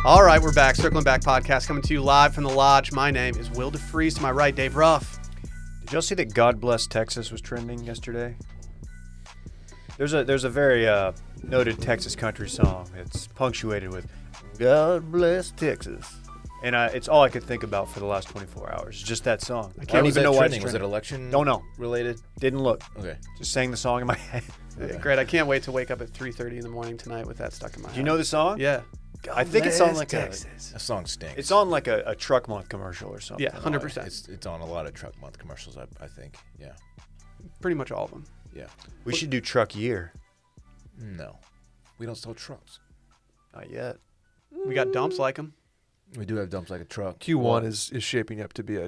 All right, we're back. Circling Back podcast coming to you live from the lodge. My name is Will DeFreeze. To my right, Dave Ruff. Did y'all see that God Bless Texas was trending yesterday? There's a very noted Texas country song. It's punctuated with God Bless Texas. And it's all I could think about for the last 24 hours. Just that song. I can't even know why it's trending. Was it election Don't know. related? Didn't look. Okay. Just sang the song in my head. Okay. Great. I can't wait to wake up at 3:30 in the morning tonight with that stuck in my head. Do you know the song? Yeah. I think it's on like Texas. A song stinks. It's on like a truck month commercial or something. Yeah, 100%. It's on a lot of truck month commercials, I think. Yeah. Pretty much all of them. Yeah. We should do truck year. No. We don't sell trucks. Not yet. We got dumps like them. We do have dumps like a truck. Q1 is shaping up to be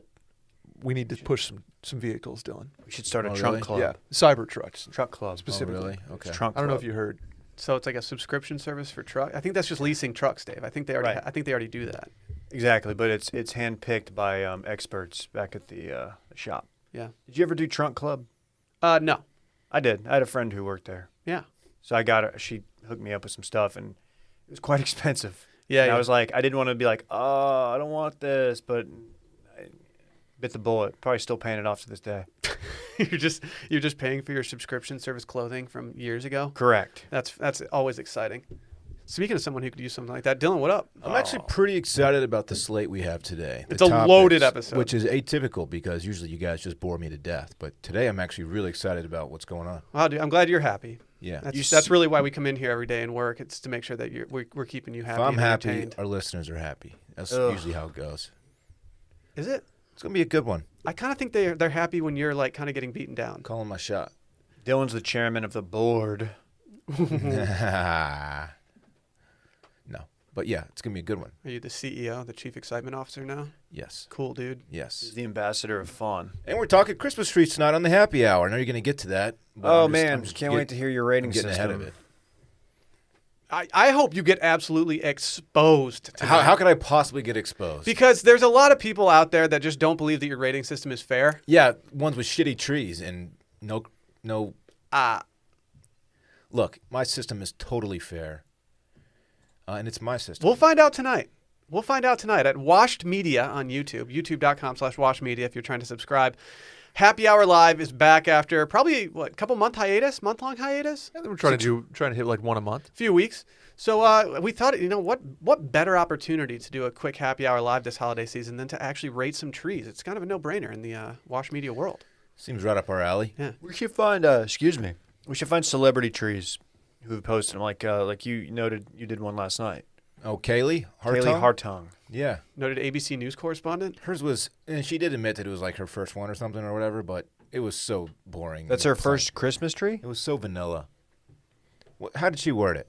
we need to push some vehicles, Dylan. We should start a Oh, trunk really? club. Yeah, cyber trucks. Truck club. Specifically. Oh, really? Okay. Trunk I don't know club. if you heard. So it's like a subscription service for truck. I think that's just leasing trucks, Dave. I think they already. Right. I think they already do that. Exactly, but it's handpicked by experts back at the shop. Yeah. Did you ever do trunk club? No. I did. I had a friend who worked there. Yeah. So I got her. She hooked me up with some stuff, and it was quite expensive. Yeah. And yeah. I was like, I didn't want to be like, oh, I don't want this, but I bit the bullet. Probably still paying it off to this day. you're just paying for your subscription service clothing from years ago. Correct. That's always exciting. Speaking of someone who could use something like that, Dylan, what up? I'm actually pretty excited about the slate we have today. It's a loaded episode. Which is atypical because usually you guys just bore me to death. But today I'm actually really excited about what's going on. Wow, dude, I'm glad you're happy. Yeah. That's really why we come in here every day and work. It's to make sure that we're keeping you happy. If I'm and happy, entertained. our listeners are happy. That's usually how it goes. Is it? It's going to be a good one. I kind of think they're happy when you're like kind of getting beaten down. Calling my shot. Dylan's the chairman of the board. No. But yeah, it's going to be a good one. Are you the CEO, the chief excitement officer now? Yes. Cool, dude. Yes. He's the ambassador of fun. And we're talking Christmas trees tonight on the happy hour. I know you're going to get to that. Oh, man. Can't wait to hear your rating I'm getting system. ahead of it. I hope you get absolutely exposed tonight. How could I possibly get exposed? Because there's a lot of people out there that just don't believe that your rating system is fair. Yeah, ones with shitty trees and no. Look, my system is totally fair, and it's my system. We'll find out tonight. We'll find out tonight at Washed Media on YouTube, youtube.com/washedmedia if you're trying to subscribe. Happy Hour Live is back after probably, month-long hiatus? Yeah, we're trying to hit like one a month. A few weeks. So we thought, what better opportunity to do a quick Happy Hour Live this holiday season than to actually rate some trees? It's kind of a no-brainer in the Wash Media world. Seems right up our alley. Yeah. We should find, we should find celebrity trees who have posted them. Like you noted, you did one last night. Oh, Kaylee Hartung? Kaylee Hartung. Yeah. Noted ABC News correspondent. Hers was, and she did admit that it was like her first one or something or whatever, but it was so boring. That's her first Christmas tree? It was so vanilla. How did she word it?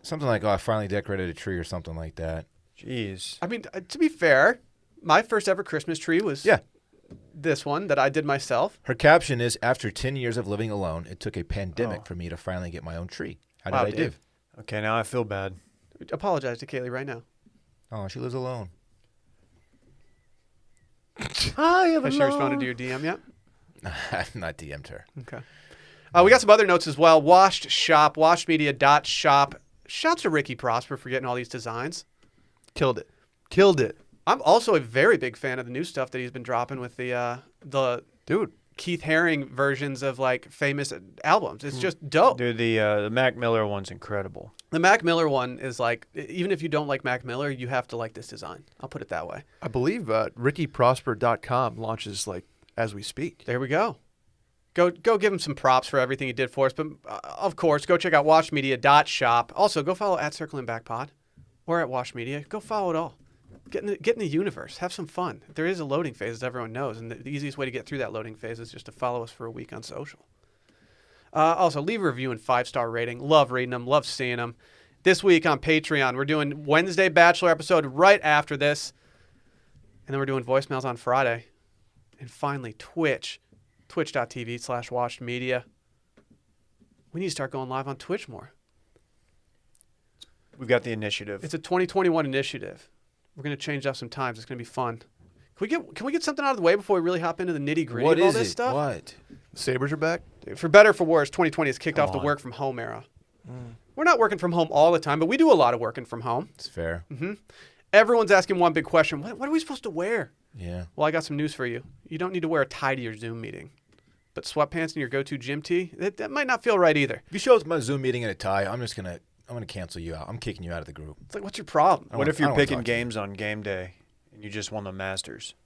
Something like, I finally decorated a tree or something like that. Jeez. I mean, to be fair, my first ever Christmas tree was this one that I did myself. Her caption is, after 10 years of living alone, it took a pandemic for me to finally get my own tree. How did I do? Dave. Okay, now I feel bad. Apologize to Kaylee right now. Oh, she lives alone. Has she responded to your DM yet? I've not DM'd her. Okay. We got some other notes as well. Washed Shop, washedmedia.shop. Shouts to Ricky Prosper for getting all these designs. Killed it. I'm also a very big fan of the new stuff that he's been dropping with the Dude. Keith Haring versions of like famous albums. It's just dope. Dude, the Mac Miller one's incredible. The Mac Miller one is like, even if you don't like Mac Miller, you have to like this design. I'll put it that way. I believe RickyProsper.com launches like as we speak. There we go. Go give him some props for everything he did for us. But of course, go check out washedmedia.shop. Also, go follow at Circling Back Pod or at Wash Media. Go follow it all. Get in the universe. Have some fun. There is a loading phase, as everyone knows, and the easiest way to get through that loading phase is just to follow us for a week on social. Also, leave a review and 5-star rating. Love reading them. Love seeing them. This week on Patreon, we're doing Wednesday Bachelor episode right after this, and then we're doing voicemails on Friday. And finally, twitch.tv/washedmedia. We need to start going live on Twitch more. We've got the initiative. It's a 2021 initiative. We're going to change up some times. It's going to be fun. Can we get something out of the way before we really hop into the nitty-gritty of all this stuff? What? Sabres are back? For better or for worse, 2020 has kicked Come off the on. work from home era. We're not working from home all the time, but we do a lot of working from home. It's fair. Everyone's asking one big question. What are we supposed to wear? Yeah. Well, I got some news for you. You don't need to wear a tie to your Zoom meeting. But sweatpants and your go-to gym tee, that might not feel right either. If you show up to my Zoom meeting in a tie, I'm gonna cancel you out. I'm kicking you out of the group. It's like, what's your problem? What if you're I don't wanna picking talk to you. games on game day and you just won the Masters?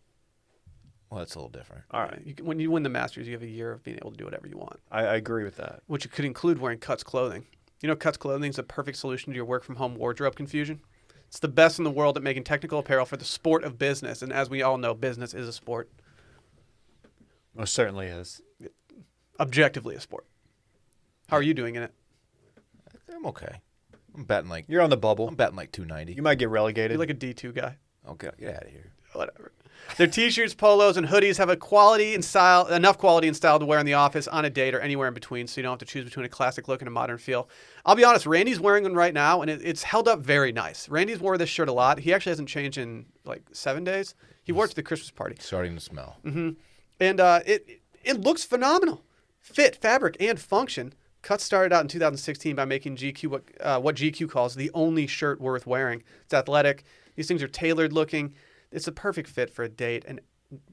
Well, that's a little different. All right. When you win the Masters, you have a year of being able to do whatever you want, I agree with that. which could include wearing Cuts clothing. You know, Cuts clothing is a perfect solution to your work-from-home wardrobe confusion. It's the best in the world at making technical apparel for the sport of business. And as we all know, business is a sport. Most certainly is. Objectively a sport. How are you doing in it? I'm okay. I'm batting like You're on the bubble. 290. You might get relegated. You're like a D2 guy. Okay, get out of here. Whatever. Their t-shirts, polos, and hoodies have enough quality and style to wear in the office, on a date, or anywhere in between, so you don't have to choose between a classic look and a modern feel. I'll be honest, Randy's wearing one right now, and it's held up very nice. Randy's wore this shirt a lot. He actually hasn't changed in like 7 days. He wore it to the Christmas party. Starting to smell. And it looks phenomenal. Fit, fabric, and function. Cuts started out in 2016 by making GQ what GQ calls the only shirt worth wearing. It's athletic. These things are tailored looking. It's a perfect fit for a date and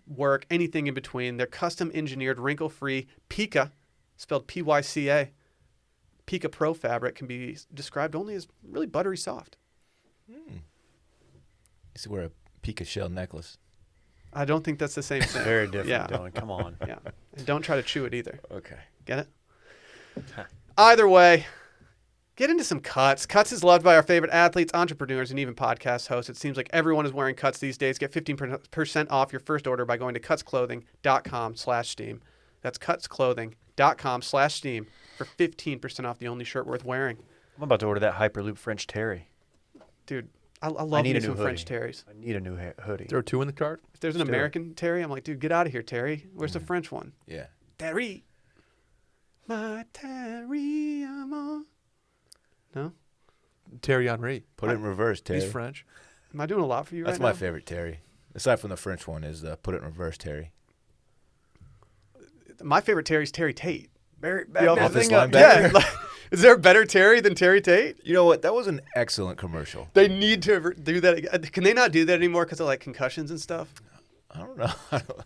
work, anything in between. They're custom engineered, wrinkle-free Pika, spelled P-Y-C-A. Pika Pro fabric can be described only as really buttery soft. You should wear a Pika shell necklace. I don't think that's the same thing. Very different, Yeah. Dylan. Come on. Yeah. And don't try to chew it either. Okay. Get it? Either way, get into some Cuts. Cuts is loved by our favorite athletes, entrepreneurs, and even podcast hosts. It seems like everyone is wearing Cuts these days. Get 15% off your first order by going to cutsclothing.com/steam. That's cutsclothing.com/steam for 15% off the only shirt worth wearing. I'm about to order that Hyperloop French Terry. Dude, I love need me a new some French hoodie. Terries. I need a new hoodie. There are 2 in the cart. If there's an Let's do it. American Terry, I'm like, dude, get out of here, Terry. Where's the French one? Yeah. Terry. My Terry, I'm on. No? Terry Henry. Put it in reverse, Terry. He's French. Am I doing a lot for you That's right my now? favorite Terry. Aside from the French one is put it in reverse, Terry. My favorite Terry's Terry Tate. Office Yeah. linebacker. like, is there a better Terry than Terry Tate? You know what? That was an excellent commercial. They need to do that again. Can they not do that anymore because of like concussions and stuff? I don't know.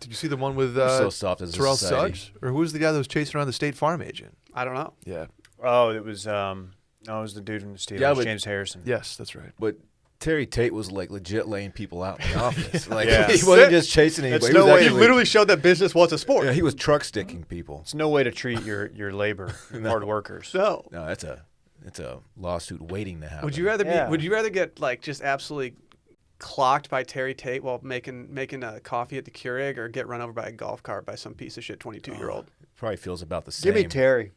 Did you see the one with We're so soft as a Terrell society. Suggs? Or who was the guy that was chasing around the State Farm agent? I don't know. Yeah. Oh, it was no, it was the dude from the Steelers, Yeah, but- James Harrison. Yes, that's right. But Terry Tate was like legit laying people out in the office. Like Yeah. he wasn't just chasing anybody. That's He was no way- He actually, literally showed that business was a sport. yeah, he was truck sticking people. It's no way to treat your labor, hard workers. So, No, it's a lawsuit waiting to happen. would you rather Yeah. would you rather get like just absolutely clocked by Terry Tate while making a coffee at the Keurig, or get run over by a golf cart by some piece of shit 22-year-old? Probably feels about the same. Give me Terry.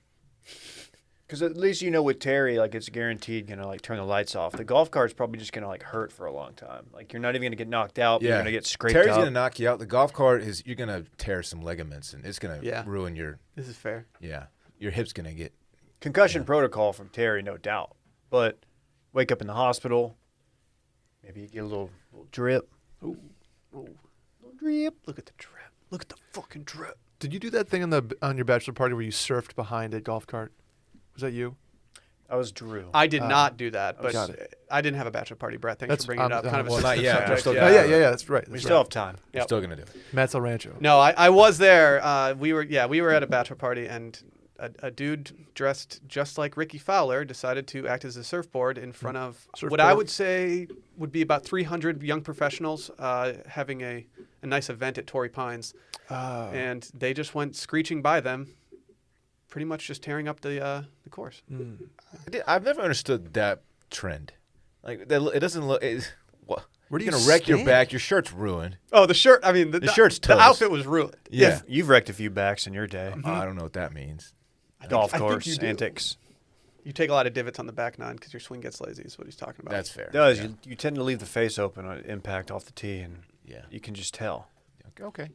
Because at least you know with Terry, like it's guaranteed gonna like turn the lights off. The golf cart's probably just gonna like hurt for a long time. Like you're not even gonna get knocked out. But Yeah, you're gonna get scraped Terry's up. gonna knock you out. The golf cart is you're gonna tear some ligaments and it's gonna Yeah. ruin your This is fair. your hip's gonna get. Concussion protocol from Terry, no doubt. But wake up in the hospital, maybe you get a little drip. Ooh. Drip. Look at the drip. Look at the fucking drip. Did you do that thing on your bachelor party where you surfed behind a golf cart? Was that you? I was Drew. I did not do that, but got it. I didn't have a bachelor party, Brett. Thanks That's- for bringing it I'm- up. Kind of a well, not sensitive yet. subject. We're still Yeah. gonna- Yeah, that's right. we That's still right. have time. We're Yep. still gonna do it. Matt's El Rancho. No, I was there. We were at a bachelor party, and a dude dressed just like Ricky Fowler decided to act as a surfboard in front of what I Surfboard. would say would be about 300 young professionals having a nice event at Torrey Pines, and they just went screeching by them, pretty much just tearing up the course. I've never understood that trend. Like it doesn't look. What? Where do You're you gonna wreck your stand? back. Your shirt's ruined. Oh, the shirt. I mean, The shirt's the toast. outfit was ruined. Yeah. You've wrecked a few backs in your day. I don't know what that means. Golf I think course you do. antics. You take a lot of divots on the back nine because your swing gets lazy. Is what he's talking about. That's fair. It does. Yeah. You tend to leave the face open on impact off the tee, and Yeah. you can just tell. Okay.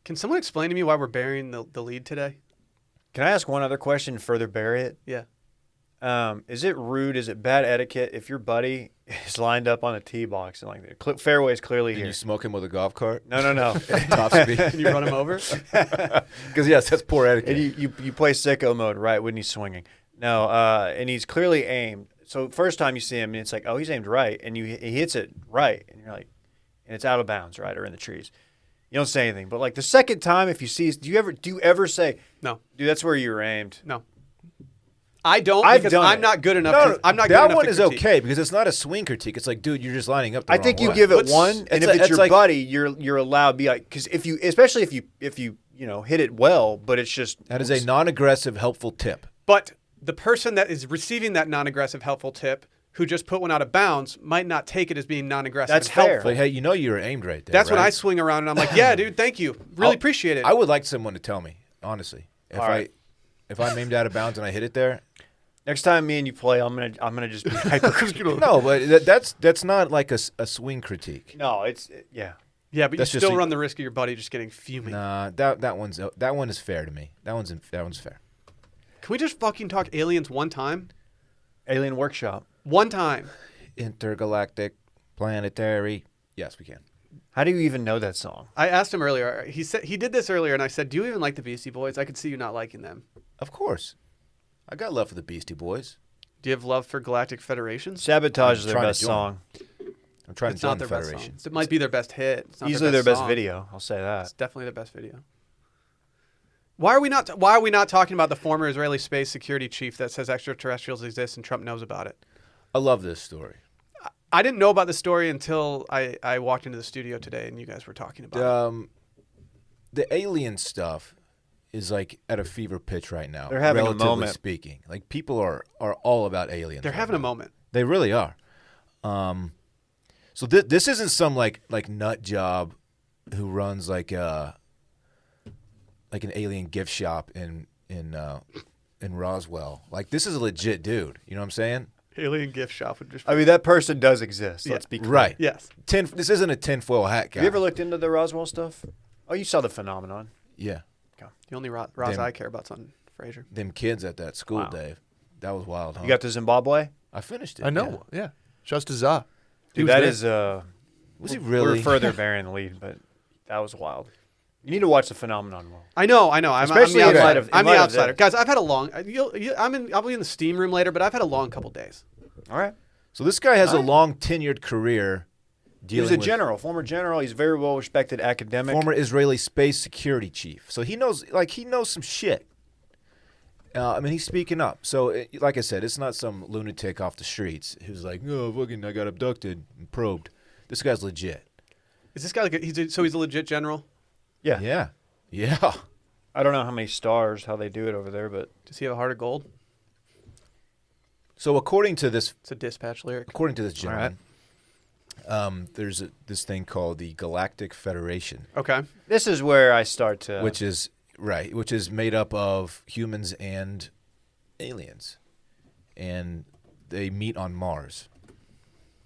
Can someone explain to me why we're burying the lead today? Can I ask one other question? Further bury it. Yeah. Is it rude? Is it bad etiquette if your buddy is lined up on a tee box and like the fairway is clearly Can here? you smoke him with a golf cart? No. Top speed. Can you run him over? Because yes, that's poor etiquette. And you play sicko mode right when he's swinging. No, and he's clearly aimed. So first time you see him, and it's like, oh, he's aimed right, and he hits it right, and you're like, and it's out of bounds, right, or in the trees. You don't say anything. But like the second time, if you see, do you ever say, No. dude, that's where you were aimed? No. I don't I've because done I'm it. not good enough. No, I'm not good that enough one to is critique. okay because it's not a swing critique. It's like, dude, you're just lining up the I wrong think you way. give it What's- one, and it's if like- it's it's your like- buddy, you're allowed to be like, because especially if you hit it well, but it's just That is a non-aggressive, helpful tip. But the person that is receiving that non-aggressive helpful tip, who just put one out of bounds, might not take it as being non-aggressive. That's and fair. helpful. Like, hey, you know you were aimed right there. That's when right? I swing around and I'm like, yeah, dude, thank you, really appreciate it. I would like someone to tell me, honestly, All right. if I'm aimed out of bounds and I hit it there. next time me and you play, I'm gonna just be hyper. No, but that's not like a swing critique. No, yeah. Yeah, but That's you just still a- run the risk of your buddy just getting fuming. Nah, that one is fair to me. That one's fair. Can we just fucking talk aliens one time? Alien Workshop. One time. Intergalactic, planetary. Yes, we can. How do you even know that song? I asked him earlier. He said he did this earlier, and I said, "Do you even like the Beastie Boys?" I could see you not liking them. Of course, I got love for the Beastie Boys. Do you have love for Galactic Federation? Sabotage is I'm their trying to best join. song. I'm trying It's to join not the their best Federation. song. It might be their best hit. It's not Easily their best song. video. I'll say that. It's definitely their best video. Why are we not talking about the former Israeli space security chief that says extraterrestrials exist and Trump knows about it? I love this story. I didn't know about the story until I walked into the studio today and you guys were talking about it. The alien stuff is like at a fever pitch right now. They're having a relatively moment. speaking. Like people are all about aliens. They're right having a now. moment. They really are. So this isn't some like nut job who runs like an alien gift shop in Roswell. Like this is a legit dude. You know what I'm saying? Alien gift shop would just. I mean, that person does exist. Yeah. Let's be clear. Right. Yes. This isn't a tinfoil hat guy. Have you ever looked into the Roswell stuff? Oh, you saw the phenomenon. Yeah. The only Roz Damn. I care about's on Frasier. Them kids at that school, Wow. Dave. That was wild, huh? You got to Zimbabwe? I finished it. I know. Yeah. Just as Was Dude, that there. is Was he really? We're further bearing the lead, but that was wild. You need to watch the phenomenon. Will. I know. I'm Especially the in light outsider. of- in I'm the light of outsider. this. Guys, I've had a long. I'll be in the steam room later, but I've had a long couple days. All right. So this guy has a Alright. long tenured career He was dealing a with general, former general. He's a very well respected academic. former Israeli space security chief. So he knows some shit. I mean, he's speaking up. So, like I said, it's not some lunatic off the streets who's like, "Oh, fucking, I got abducted and probed." This guy's legit. Is this guy like he's a legit general? Yeah. Yeah. I don't know how many stars, how they do it over there, but Does he have a heart of gold? So according to this It's a dispatch lyric. gentleman, there's this thing called the Galactic Federation, Okay. this is where I start to. which is made up of humans and aliens, and they meet on Mars.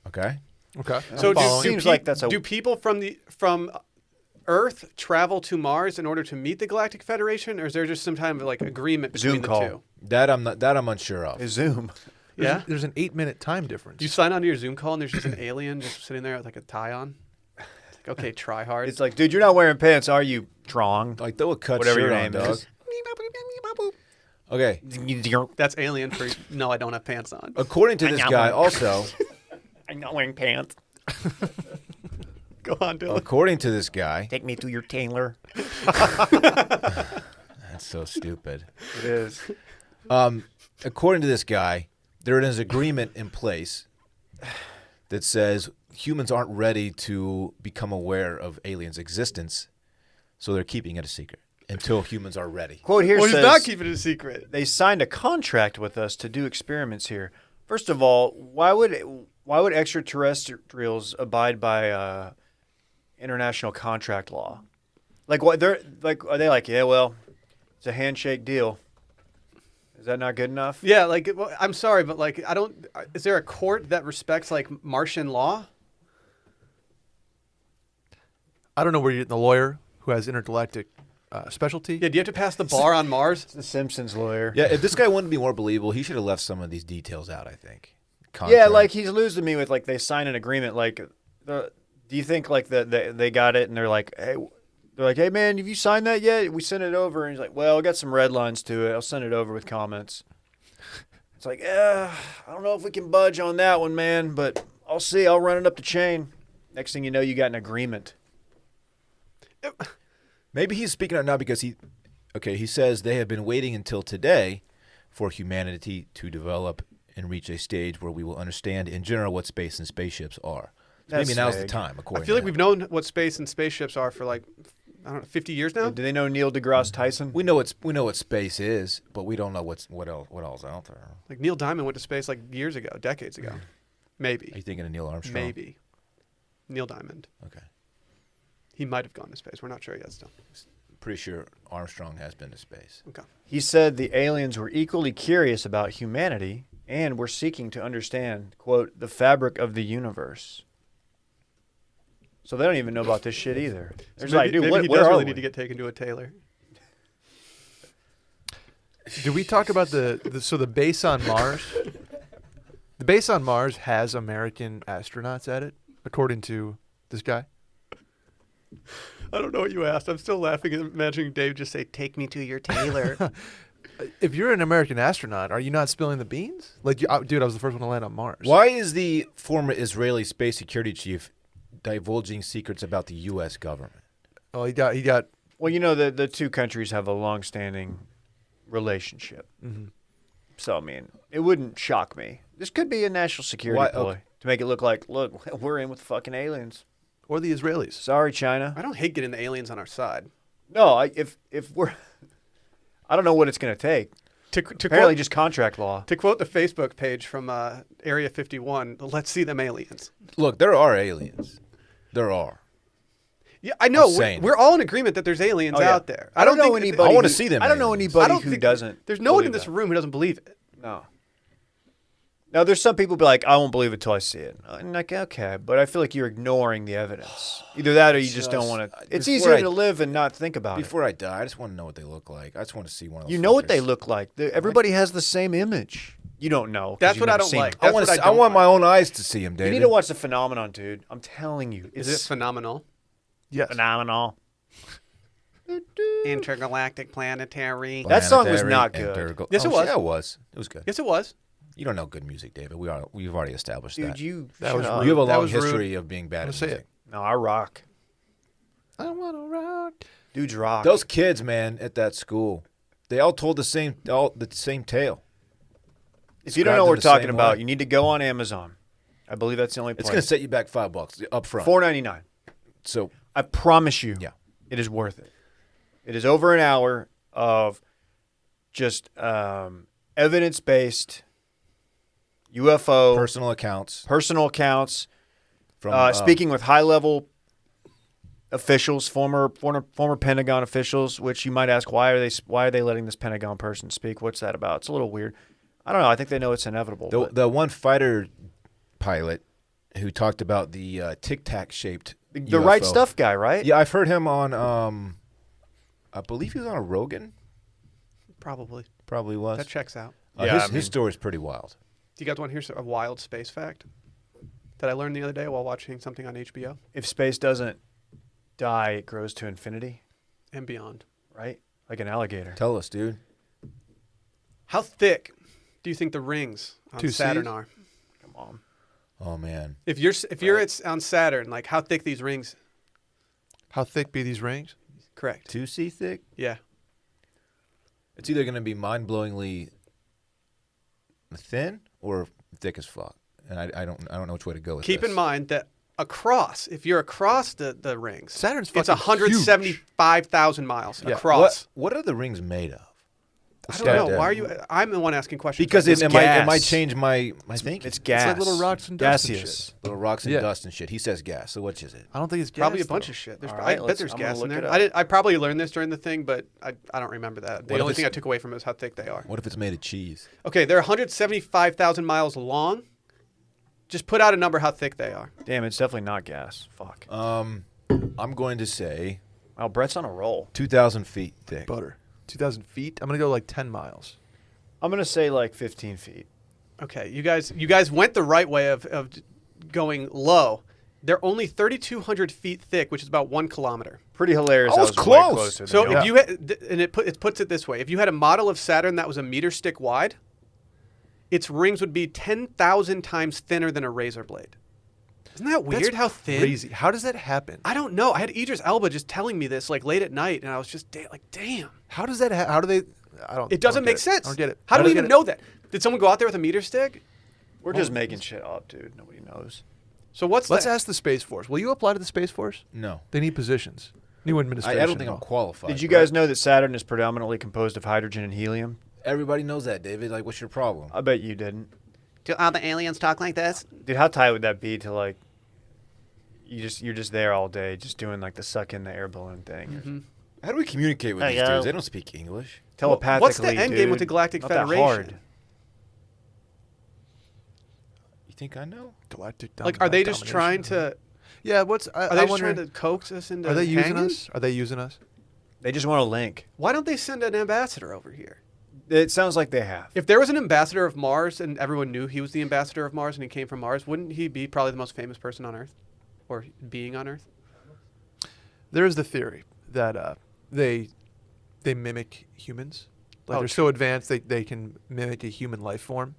Okay. Okay. So I'm following. Seems like that's a- do people from Earth travel to Mars in order to meet the Galactic Federation, or is there just some kind of like agreement between Zoom the call. two? That I'm unsure of. a Zoom. Yeah. There's an 8-minute time difference. Do you sign onto your Zoom call and there's just an alien just sitting there with like a tie on? It's like, okay, try hard. It's like, dude, you're not wearing pants, are you? Trong. Like throw a cut Whatever shirt your on, name dog. is. Okay. That's alien for no, I don't have pants on. According to I this know. guy, also, I'm not wearing pants. Go on, Dylan. according to this guy, Take me to your tailor. that's so stupid. It is. According to this guy, there is an agreement in place that says humans aren't ready to become aware of aliens' existence, so they're keeping it a secret until humans are ready. Quote here Well, says he's not keeping it a secret. they signed a contract with us to do experiments here. First of all, why would extraterrestrials abide by international contract law? Like what they're like? Are they like? Yeah, well, it's a handshake deal. Is that not good enough? Yeah, like well, I'm sorry, but like I don't. Is there a court that respects like Martian law? I don't know where you're getting the lawyer who has intergalactic specialty. Yeah, do you have to pass the bar on Mars? The Simpsons lawyer. Yeah, if this guy wanted to be more believable, he should have left some of these details out, I think. Yeah, Contract. like he's losing me with like they sign an agreement. Like, do you think like they got it and they're like, hey man, have you signed that yet? We sent it over, and he's like, well, I got some red lines to it. I'll send it over with comments. It's like, I don't know if we can budge on that one, man, but I'll see. I'll run it up the chain. Next thing you know, you got an agreement. Maybe he's speaking out now because he says they have been waiting until today for humanity to develop and reach a stage where we will understand in general what space and spaceships are. So maybe now's the time, according I feel to like him. we've known what space and spaceships are for like, I don't know, 50 years now? Do they know Neil deGrasse Tyson? We know what space is, but we don't know what else out there. Like Neil Diamond went to space like years ago, decades ago. Maybe. Are you thinking of Neil Armstrong? Maybe. Neil Diamond. Okay. He might have gone to space. We're not sure yet still. Pretty sure Armstrong has been to space. Okay. He said the aliens were equally curious about humanity and were seeking to understand, quote, the fabric of the universe. So they don't even know about this shit either. They're just like, dude, maybe he where does are really we? need to get taken to a tailor. Did we talk about the base on Mars? The base on Mars has American astronauts at it, according to this guy. I don't know what you asked. I'm still laughing at imagining Dave just say, "Take me to your tailor." If you're an American astronaut, are you not spilling the beans? Like, dude, I was the first one to land on Mars. Why is the former Israeli space security chief divulging secrets about the U.S. government? Oh, he got. Well, you know, the two countries have a long-standing relationship. Mm-hmm. So, I mean, it wouldn't shock me. This could be a national security Why- ploy okay. to make it look like, look, we're in with the fucking aliens. Or the Israelis. Sorry, China. I don't hate getting the aliens on our side. No, if we're, I don't know what it's going to take. To Apparently, quote, just contract law. to quote the Facebook page from Area 51, let's see them aliens. Look, there are aliens. There are. Yeah, I know. Insane. We're all in agreement that there's aliens Oh, yeah. out there. I don't know think- anybody. I wanna who- see them I don't know aliens. I anybody don't who think doesn't. There's no one in believe this that. room who doesn't believe it. No. Now, there's some people be like, I won't believe it till I see it. I'm like, okay, but I feel like you're ignoring the evidence. Either that or you just don't want to. It's before easier I- to live and not think about it. Before I die, I just want to know what they look like. I just want to see one of those. You know what they fuckers. look like. Everybody has the same image. You don't know. 'cause That's you've what I never don't seen like. them. I That's want what to. I I don't want my like. own eyes to see them, You David. need to watch the phenomenon, dude. I'm telling you. Is It's it phenomenal? Yes. phenomenal. Intergalactic planetary. That song was Planetary not good. integral- Yes, it Oh, was. Yeah, it was. It was good. Yes, it was. You don't know good music, David. We've already established Dude, that. you. That shut was up. You have a That long was rude. history of being bad I'm at gonna say music. it. No, I rock. I want to rock. Dudes rock. Those kids, man, at that school, they all told the same tale. If you don't described know what in we're the talking same about, way. you need to go on Amazon. I believe that's the only It's place. going to set you back $5 up front. $4.99. So I promise you. Yeah. It is worth it. It is over an hour of just evidence-based UFO personal accounts personal accounts. from Speaking with high-level officials, former Pentagon officials, which you might ask, why are they letting this Pentagon person speak? What's that about? It's a little weird. I don't know. I think they know it's inevitable. but the one fighter pilot who talked about the Tic Tac shaped the right UFO. stuff guy, right? Yeah, I've heard him on. I believe he was on a Rogan. Probably. Probably was. That checks out. Yeah, I mean- his story is pretty wild. Do you guys want to hear a wild space fact that I learned the other day while watching something on HBO If space doesn't die, it grows to infinity, and beyond? right? Like an alligator. Tell us, dude. How thick do you think the rings on 2 Saturn Cs? are? Come on. Oh man, If you're on Saturn, like how thick these rings? How thick be these rings? Correct. 2C thick. Yeah. It's either going to be mind-blowingly thin or thick as fuck, and I don't know which way to go with Keep this. in mind that if you're across the rings, Saturn's it's fucking 175,000 miles Yeah. across. What are the rings made of? I don't know. Why are you? I'm the one asking questions. Because It's it might gas. change my thinking. It's gas. like little rocks and dust and Gaseous. Little rocks and Yeah. dust and shit. He says gas. So which is it? I don't think it's probably gas, a bunch though. of shit. There's, All I right, bet let's- there's I'm gonna gas in look there. it up. I probably learned this during the thing, but I don't remember that. The What if only thing I it's- took away from it is how thick they are. What if it's made of cheese? Okay, they're 175,000 miles long. Just put out a number how thick they are. Damn, it's definitely not gas. Fuck. I'm going to say Wow, Brett's on a roll. 2,000 feet thick. Butter. 2,000 feet? I'm going to go like 10 miles. I'm going to say like 15 feet. Okay, you guys went the right way of going low. They're only 3,200 feet thick, which is about 1 kilometer. Pretty hilarious. I was way close. closer than So you. if you had, and it puts it this way: if you had a model of Saturn that was a meter stick wide, its rings would be 10,000 times thinner than a razor blade. Isn't that weird? That's how thin? Crazy. How does that happen? I don't know. I had Idris Elba just telling me this like late at night, and I was just like, damn. How does that? How do they? I don't. It doesn't I don't make get sense. I don't get it. How do we don't even get know that? Did someone go out there with a meter stick? We're just making shit up, dude. Nobody knows. So what's Let's the, ask the Space Force. Will you apply to the Space Force? No. They need positions. New administration. I don't think I'm will. qualified. Did you right? guys know that Saturn is predominantly composed of hydrogen and helium? Everybody knows that, David. Like, what's your problem? I bet you didn't. Do all the aliens talk like this? Dude, how tight would that be to like you're just there all day just doing like the suck in the air balloon thing? Mm-hmm. How do we communicate with Hey, these yo. dudes? They don't speak English. Telepathically. What's the end game with the dude. Galactic Not that Federation? hard. You think I know? Galactic. Like, are they just trying to? Yeah. What's? Are they just trying to coax us into? Are they using hanging? us? Are they using us? They just want a link. Why don't they send an ambassador over here? It sounds like they have. If there was an ambassador of Mars and everyone knew he was the ambassador of Mars and he came from Mars, wouldn't he be probably the most famous person on Earth, or being on Earth? There is the theory that they mimic humans. Like Oh, they're so advanced they can mimic a human life form.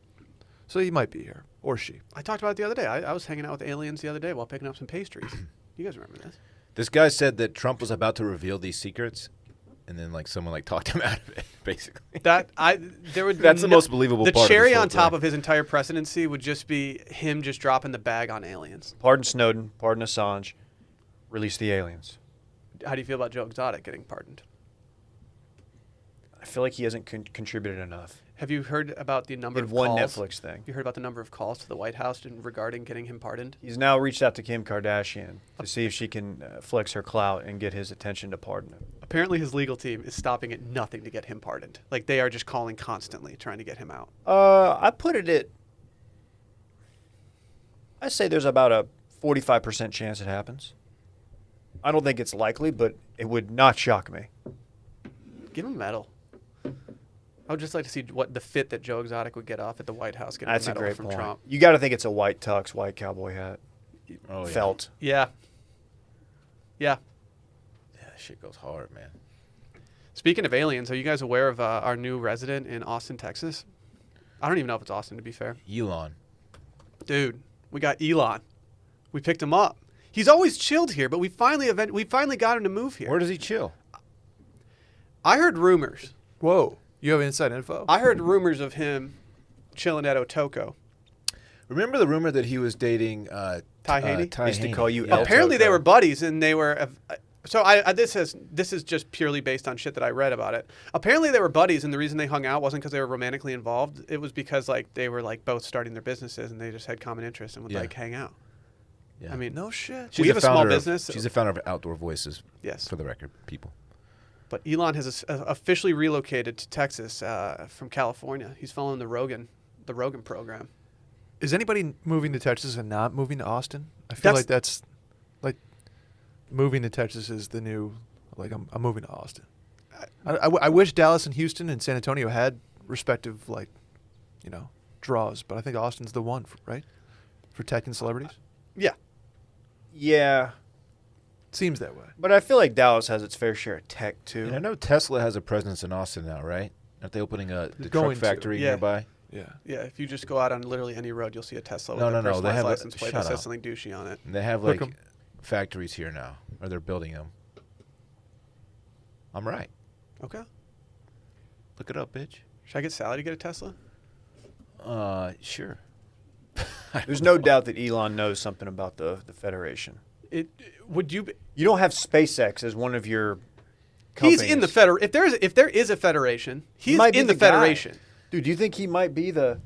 So he might be here or she. I talked about it the other day. I was hanging out with aliens the other day while picking up some pastries. You guys remember this? This guy said that Trump was about to reveal these secrets, and then like someone like talked him out of it, basically. There would be That's the most believable The part of cherry this whole on top thing. of his entire presidency would just be him just dropping the bag on aliens. Pardon Snowden, pardon Assange, release the aliens. How do you feel about Joe Exotic getting pardoned? I feel like he hasn't contributed enough. Have you heard about the number Did of one calls? Netflix thing. You heard about the number of calls to the White House regarding getting him pardoned? He's now reached out to Kim Kardashian to see if she can flex her clout and get his attention to pardon him. Apparently, his legal team is stopping at nothing to get him pardoned. Like, they are just calling constantly, trying to get him out. I put it at. I say there's about a 45% chance it happens. I don't think it's likely, but it would not shock me. Give him a medal. I would just like to see what the fit that Joe Exotic would get off at the White House getting That's a a medal great from point. Trump. You got to think it's a white tux, white cowboy hat, Oh, yeah. felt. Yeah. Yeah. Yeah, that shit goes hard, man. Speaking of aliens, are you guys aware of our new resident in Austin, Texas? I don't even know if it's Austin, to be fair. Elon. Dude, we got Elon. We picked him up. He's always chilled here, but we finally got him to move here. Where does he chill? I heard rumors. Whoa. You have inside info? I heard rumors of him chilling at Otoko. Remember the rumor that he was dating Ty Haney? Ty Used to Haney. call you Yeah. El Apparently they Toko. were buddies, and they were. So this is just purely based on shit that I read about it. Apparently they were buddies, and the reason they hung out wasn't because they were romantically involved. It was because like they were like both starting their businesses, and they just had common interests and would Yeah. like hang out. Yeah. I mean, No shit. we have a small founder of- business. She's the founder of Outdoor Voices, Yes. for the record, people. But Elon has officially relocated to Texas from California. He's following the Rogan program. Is anybody moving to Texas and not moving to Austin? I feel like that's like moving to Texas is the new, like I'm moving to Austin. I wish Dallas and Houston and San Antonio had respective, like, draws, but I think Austin's the one, right? For tech and celebrities? Yeah. Yeah, Seems that way. but I feel like Dallas has its fair share of tech too. And I know Tesla has a presence in Austin now, right? Aren't they opening the going truck to. factory Yeah. nearby? Yeah. Yeah, if you just go out on literally any road, you'll see a Tesla No, with no, a no, they personalized have a- license plate that shut says up. something douchey on it. And they have Hook like 'em. factories here now, or they're building them. I'm right. Okay. Look it up, bitch. Should I get Sally to get a Tesla? Sure. There's no doubt that Elon knows something about the Federation. Would you? You don't have SpaceX as one of your He's in the companies. If there is a federation, he's might be in the guy. federation. Dude, do you think he might be the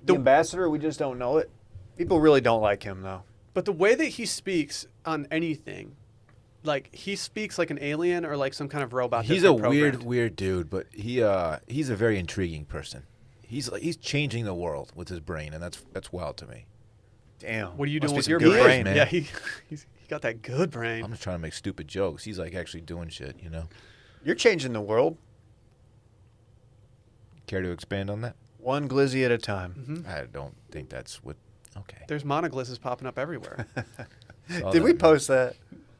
The- ambassador? We just don't know it. People really don't like him, though. But the way that he speaks on anything, like he speaks like an alien or like some kind of robot. He's that's a been programmed. weird dude, but he's a very intriguing person. He's changing the world with his brain, and that's wild to me. Damn. What are you Must doing be with some your good brain? man. Yeah, he got that good brain. I'm just trying to make stupid jokes. He's like actually doing shit, you know. You're changing the world Care to expand on that? one glizzy at a time. Mhm. I don't think that's what. Okay. There's monoglizzes popping up everywhere. Saw Did we that. post that?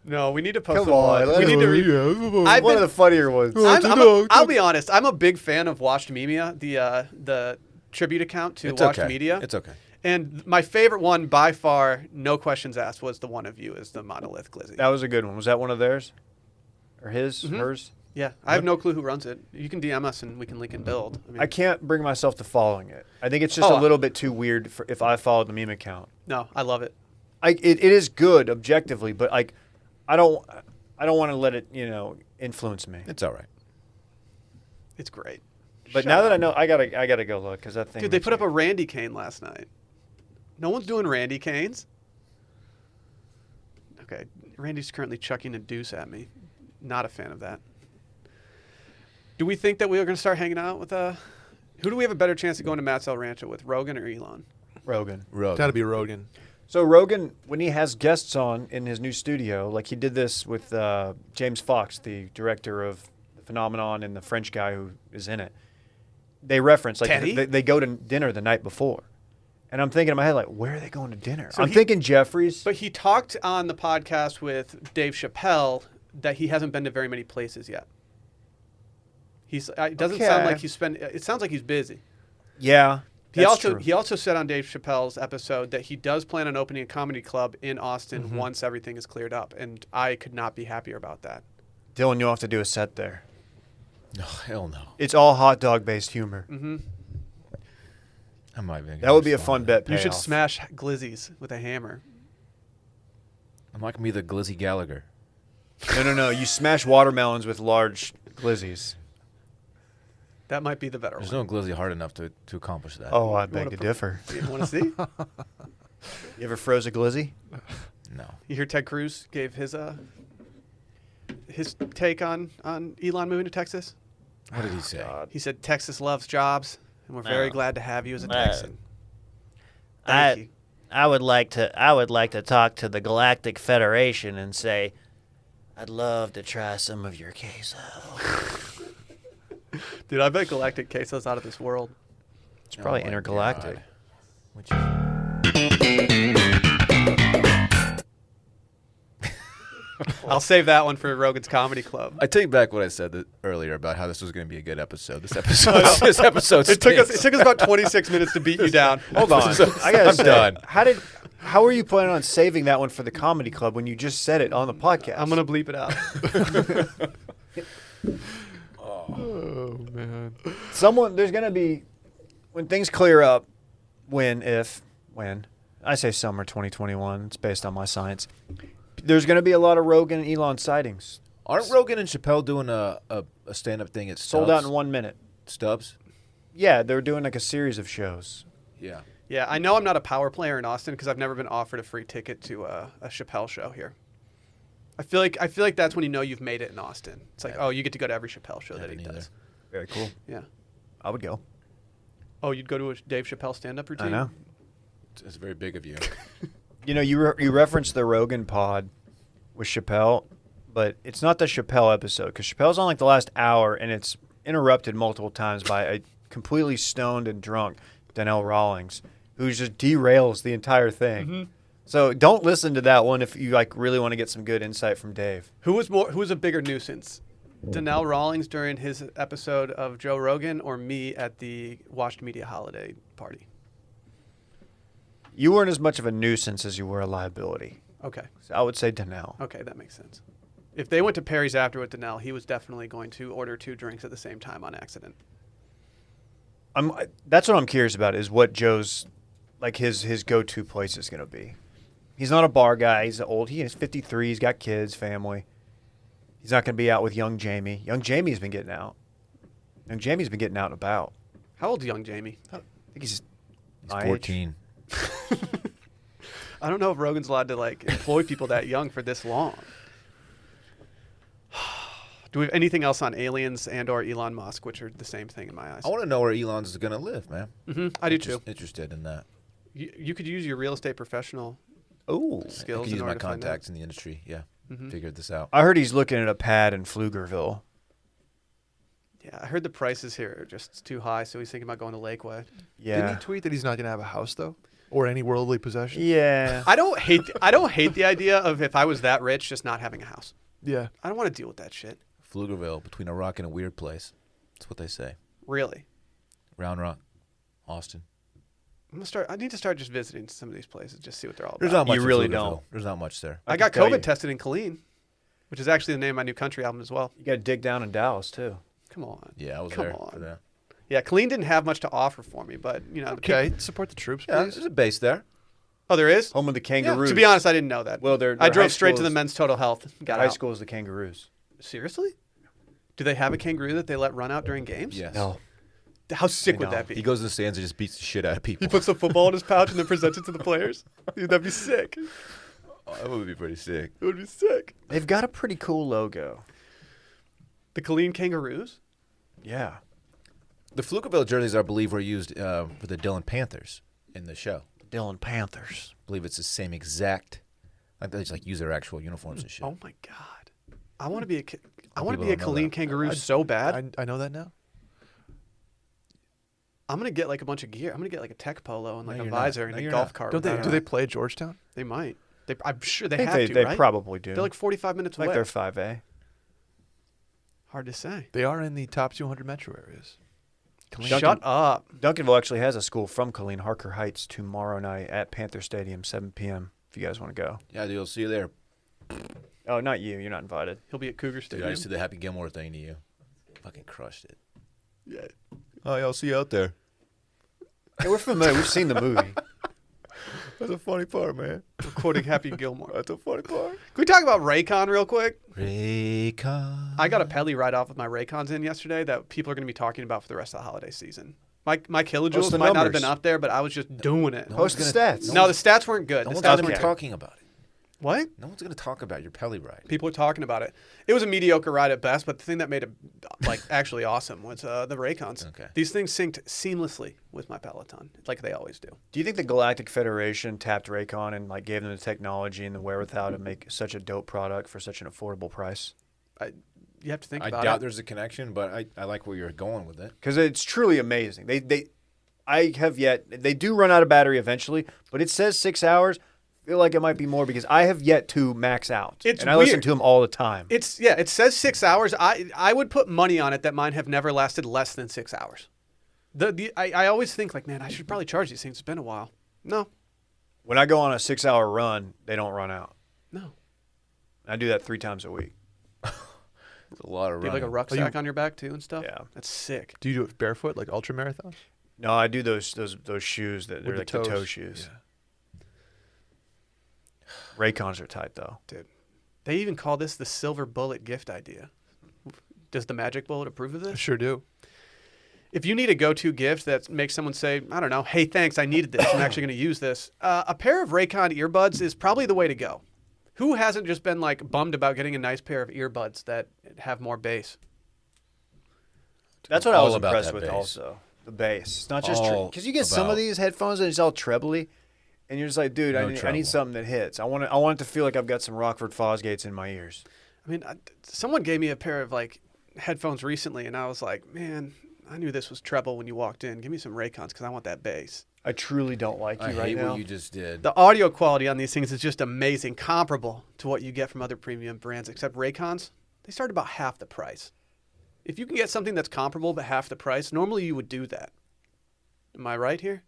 No, we need to post Come the on, one. let We us- need to. I've One been- of the funnier ones. I'll be honest. I'm a big fan of Watched Mimia, the tribute account to It's Watch okay. Media. It's okay. And my favorite one by far, no questions asked, was the one of you as the monolith glizzy. That was a good one. Was that one of theirs? Or his? Mhm. Hers? Yeah, I have no clue who runs it. You can DM us and we can link and build. I mean, I can't bring myself to following it. I think it's just Oh. a little bit too weird for if I followed the meme account. no, I love it. It is good objectively, but like I don't want to let it, influence me. It's all right. It's great. But Shut now that up. I know, I gotta go look because that thing. Dude, they makes put up me- a Randy Kane last night. No one's doing Randy Canes. Okay, Randy's currently chucking a deuce at me. Not a fan of that. Do we think that we are going to start hanging out with who do we have a better chance of going to Matt's El Rancho with, Rogan or Elon? Rogan. Rogue. Got to be Rogan. So Rogan, when he has guests on in his new studio, like he did this with James Fox, the director of The Phenomenon, and the French guy who is in it, they reference like Teddy? they go to dinner the night before, and I'm thinking in my head like, where are they going to dinner? So I'm thinking Jeffrey's. But he talked on the podcast with Dave Chappelle that he hasn't been to very many places yet. It doesn't sound Okay. like it sounds like he's busy. Yeah, that's true. He also said on Dave Chappelle's episode that he does plan on opening a comedy club in Austin Mm-hmm. once everything is cleared up, and I could not be happier about that. Dylan, you'll have to do a set there. No, hell no. It's all hot dog based humor. Mm-hmm. I might be. That would be a fun bet. You should payoff. smash glizzies with a hammer. I'm not gonna be the Glizzy Gallagher. No. You smash watermelons with large glizzies. That might be the better There's one. no Glizzy hard enough to accomplish that. Oh, I You beg wanna to put- differ. You want to see? You ever froze a glizzy? No. You hear Ted Cruz gave his take on Elon moving to Texas? What did he say? He said Texas loves jobs, and we're very Oh. glad to have you as a Uh, Texan. I Thank you. I would like to talk to the Galactic Federation and say, I'd love to try some of your queso. Dude, I bet Galactic Queso's out of this world. It's probably my intergalactic. God. Which is, I'll save that one for Rogan's Comedy Club. I take back what I said earlier about how this was going to be a good episode. This episode, this episode. It took us stinks. about 26 minutes to beat you down. Hold on. I gotta I'm say, done. How are you planning on saving that one for the comedy club when you just said it on the podcast? I'm gonna bleep it out. Oh man. There's gonna be when things clear up. When I say summer 2021, it's based on my science. There's gonna be a lot of Rogan and Elon sightings. Aren't Rogan and Chappelle doing a stand-up thing at Stubbs? Sold out in 1 minute. Stubbs? Yeah, they're doing like a series of shows. Yeah. Yeah, I know I'm not a power player in Austin because I've never been offered a free ticket to a Chappelle show here. I feel like that's when you know you've made it in Austin. It's like, oh, you get to go to every Chappelle show that Haven't he either. does. Very cool. Yeah. I would go. Oh, you'd go to a Dave Chappelle stand-up routine? I know. It's very big of you. You referenced the Rogan pod with Chappelle, but it's not the Chappelle episode because Chappelle's on like the last hour and it's interrupted multiple times by a completely stoned and drunk Donnell Rawlings who just derails the entire thing. Mm-hmm. So don't listen to that one if you like really want to get some good insight from Dave. Who was a bigger nuisance? Donnell Rawlings during his episode of Joe Rogan or me at the Washed Media holiday party? You weren't as much of a nuisance as you were a liability. Okay. So I would say Donnell. Okay, that makes sense. If they went to Perry's after with Donnell, he was definitely going to order 2 drinks at the same time on accident. That's what I'm curious about is what Joe's like his go-to place is going to be. He's not a bar guy. He's old. He is 53. He's got kids, family. He's not going to be out with young Jamie. Young Jamie's been getting out. Young Jamie's been getting out and about. How old's young Jamie? I think he's He's my age. 14. I don't know if Rogan's allowed to like employ people that young for this long. Do we have anything else on aliens and or Elon Musk, which are the same thing in my eyes? I want to know where Elon's going to live, man. I do too. Interested in that. You could use your real estate professional Oh, I skills could in use order my to find out. contacts in the industry. Yeah. Figured this out. I heard he's looking at a pad in Pflugerville. Yeah, I heard the prices here are just too high, so he's thinking about going to Lakeway. Yeah. Didn't he tweet that he's not going to have a house though, or any worldly possession? Yeah. I don't hate the idea of if I was that rich, just not having a house. Yeah. I don't want to deal with that shit. Pflugerville, between a rock and a weird place. That's what they say. Really. Round Rock. Austin. I need to start just visiting some of these places, just see what they're all There's about. not much. You in really Pflugerville. don't. There's not much there. I got can tell COVID you. tested in Killeen, which is actually the name of my new country album as well. You got to dig down in Dallas too. Come on. Yeah, I was Come there on. for that. Yeah, Killeen didn't have much to offer for me, but the Okay, support the troops, Yeah, please. there's a base there. Oh, there is? Home of the Kangaroos. To be honest, I didn't know that. Well, I their drove high straight to school the is- men's total health. Got high out. school is the Kangaroos. Seriously? Do they have a kangaroo that they let run out during games? Yes. No. How sick They would don't. that He be? goes to the stands and just beats the shit out of people. He puts the football in his pouch and then presents it to the players. Dude, that'd be sick. Oh, that would be pretty sick. It would be sick. They've got a pretty cool logo. The Killeen Kangaroos? Yeah. The Pflugerville jerseys, I believe, were used for the Dillon Panthers in the show. Dillon Panthers. I believe it's the same exact. Like they just like use their actual uniforms and shit. Oh my god. I want to be I Some want to people be a don't know Killeen that. Kangaroo so bad. I know that now. I'm gonna get like a bunch of gear. I'm gonna get like a tech polo and like No, a you're not. visor and No, a you're golf not. cart. Don't they? with Do that they on. play at Georgetown? They might. I'm sure they I think have to, they right? probably do. They're like 45 minutes like away. they're 5A. Hard to say. They are in the top 200 metro areas. Shut up. Duncanville actually has a school from Killeen, Harker Heights, tomorrow night at Panther Stadium, 7 p.m. If you guys want to go. Yeah, dude, I'll see you there. Oh, not you. You're not invited. He'll be at Cougar Dude, Stadium. I just did the Happy Gilmore thing to you. Fucking crushed it. Yeah. Oh, yeah, I'll see you out there. Hey, we're familiar. We've seen the movie. That's a funny part, man. We're quoting Happy Gilmore. That's a funny part. Can we talk about Raycon real quick? Raycon. I got a Pelly ride-off with my Raycons in yesterday that people are going to be talking about for the rest of the holiday season. My kilojoules the might not have numbers. been up there, but I was just doing it. No Post one's the gonna- stats. No, the stats weren't good. No The one's stats gonna be weren't talking about it. What? No one's gonna talk about your Pelly ride. People are talking about it. It was a mediocre ride at best, but the thing that made it like actually awesome was the Raycons. Okay. These things synced seamlessly with my Peloton, like they always do. Do you think the Galactic Federation tapped Raycon and like gave them the technology and the wherewithal to make such a dope product for such an affordable price? You have to think I about doubt it. there's a connection, but I like where you're going with it. Because it's truly amazing. They do run out of battery eventually, but it says 6 hours. I feel like it might be more because I have yet to max out. It's and I listen weird. to them all the time. It says 6 hours. I would put money on it that mine have never lasted less than 6 hours. I always think like, man, I should probably charge these things. It's been a while. No. When I go on a 6 hour run, they don't run out. No. I do that 3 times a week. It's a lot of Do you have like a running. rucksack on your back too and stuff? Yeah. That's sick. Do you do it barefoot, like ultra marathons? No, I do those shoes that With are the like the toe toes. shoes. Yeah. Raycons are tight though. Dude. They even call this the silver bullet gift idea. Does the magic bullet approve of I this? sure do. If you need a go-to gift that makes someone say, I don't know, hey, thanks, I needed this. I'm actually going to use this. A pair of Raycon earbuds is probably the way to go. Who hasn't just been like bummed about getting a nice pair of earbuds that have more bass? That's what I All was about impressed that with bass. also. The bass. It's not just All because you get some of about- these headphones and it's all trebly, and you're just like, dude, No I treble. need something that hits. I want it to feel like I've got some Rockford Fosgates in my ears. I mean, someone gave me a pair of like headphones recently, and I was like, man, I knew this was treble when you walked in. Give me some Raycons because I want that bass. I truly don't like you I right hate now. what you just did. The audio quality on these things is just amazing, comparable to what you get from other premium brands, except Raycons, they start about half the price. If you can get something that's comparable but half the price, normally you would do that. Am I right here?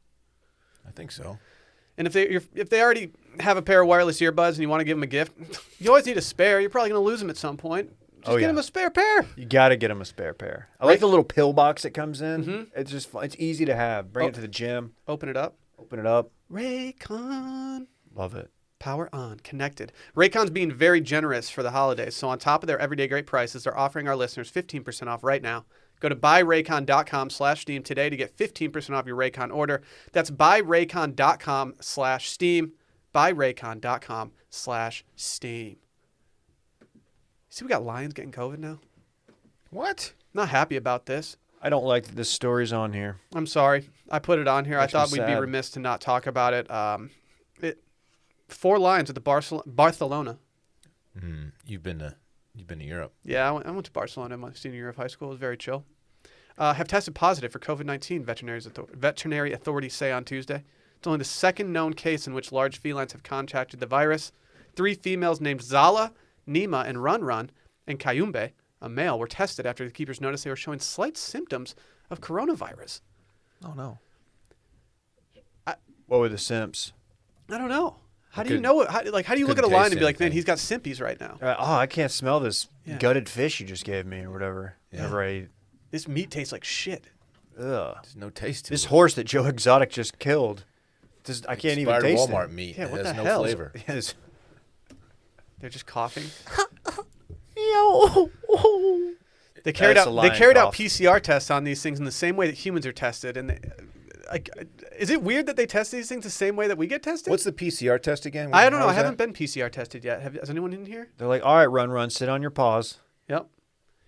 I think so. And if they already have a pair of wireless earbuds and you want to give them a gift, you always need a spare. You're probably going to lose them at some point. Just Oh, get yeah. them a spare pair. You got to get them a spare pair. I like the little pill box that comes in. Mhm. It's just fun. It's easy to have. Bring Oh. it to the gym. Open it up. Open it up. Raycon. Love it. Power on, connected. Raycon's being very generous for the holidays. So on top of their everyday great prices, they're offering our listeners 15% off right now. Go to buyraycon.com/steam today to get 15% off your Raycon order. That's buyraycon.com/steam. Buyraycon.com/steam. See, we got Lions getting COVID now. What? Not happy about this. I don't like that this story's on here. I'm sorry. I put it on here. Makes I me thought we'd be sad. remiss to not talk about it. 4 Lions at the Barcelona. You've been to Europe. Yeah, I went to Barcelona my senior year of high school. It was very chill. Have tested positive for COVID-19, veterinary authorities say on Tuesday. It's only the second known case in which large felines have contracted the virus. 3 females named Zala, Nima, and Run Run, and Kayumbe, a male, were tested after the keepers noticed they were showing slight symptoms of coronavirus. Oh no. What were the simps? I don't know. How do you Couldn't- know it? How do you look at a couldn't lion taste and be like, man, anything. he's got simpies right now. I can't smell this Yeah. gutted fish you just gave me or whatever. Yeah. Whenever I eat. This meat tastes like shit. Ugh. There's no taste to This it. horse that Joe Exotic just killed. I can't even Expired taste Walmart it. meat. Yeah, It what has the no hell? flavor. Yes. They're just coughing. Yo. They carried That's a out they lion carried out cough. PCR tests on these things in the same way that humans are tested. And is it weird that they test these things the same way that we get tested? What's the PCR test again? I don't know. How I is haven't that? been PCR tested yet. Has anyone in here? They're like, all right, run, sit on your paws. Yep.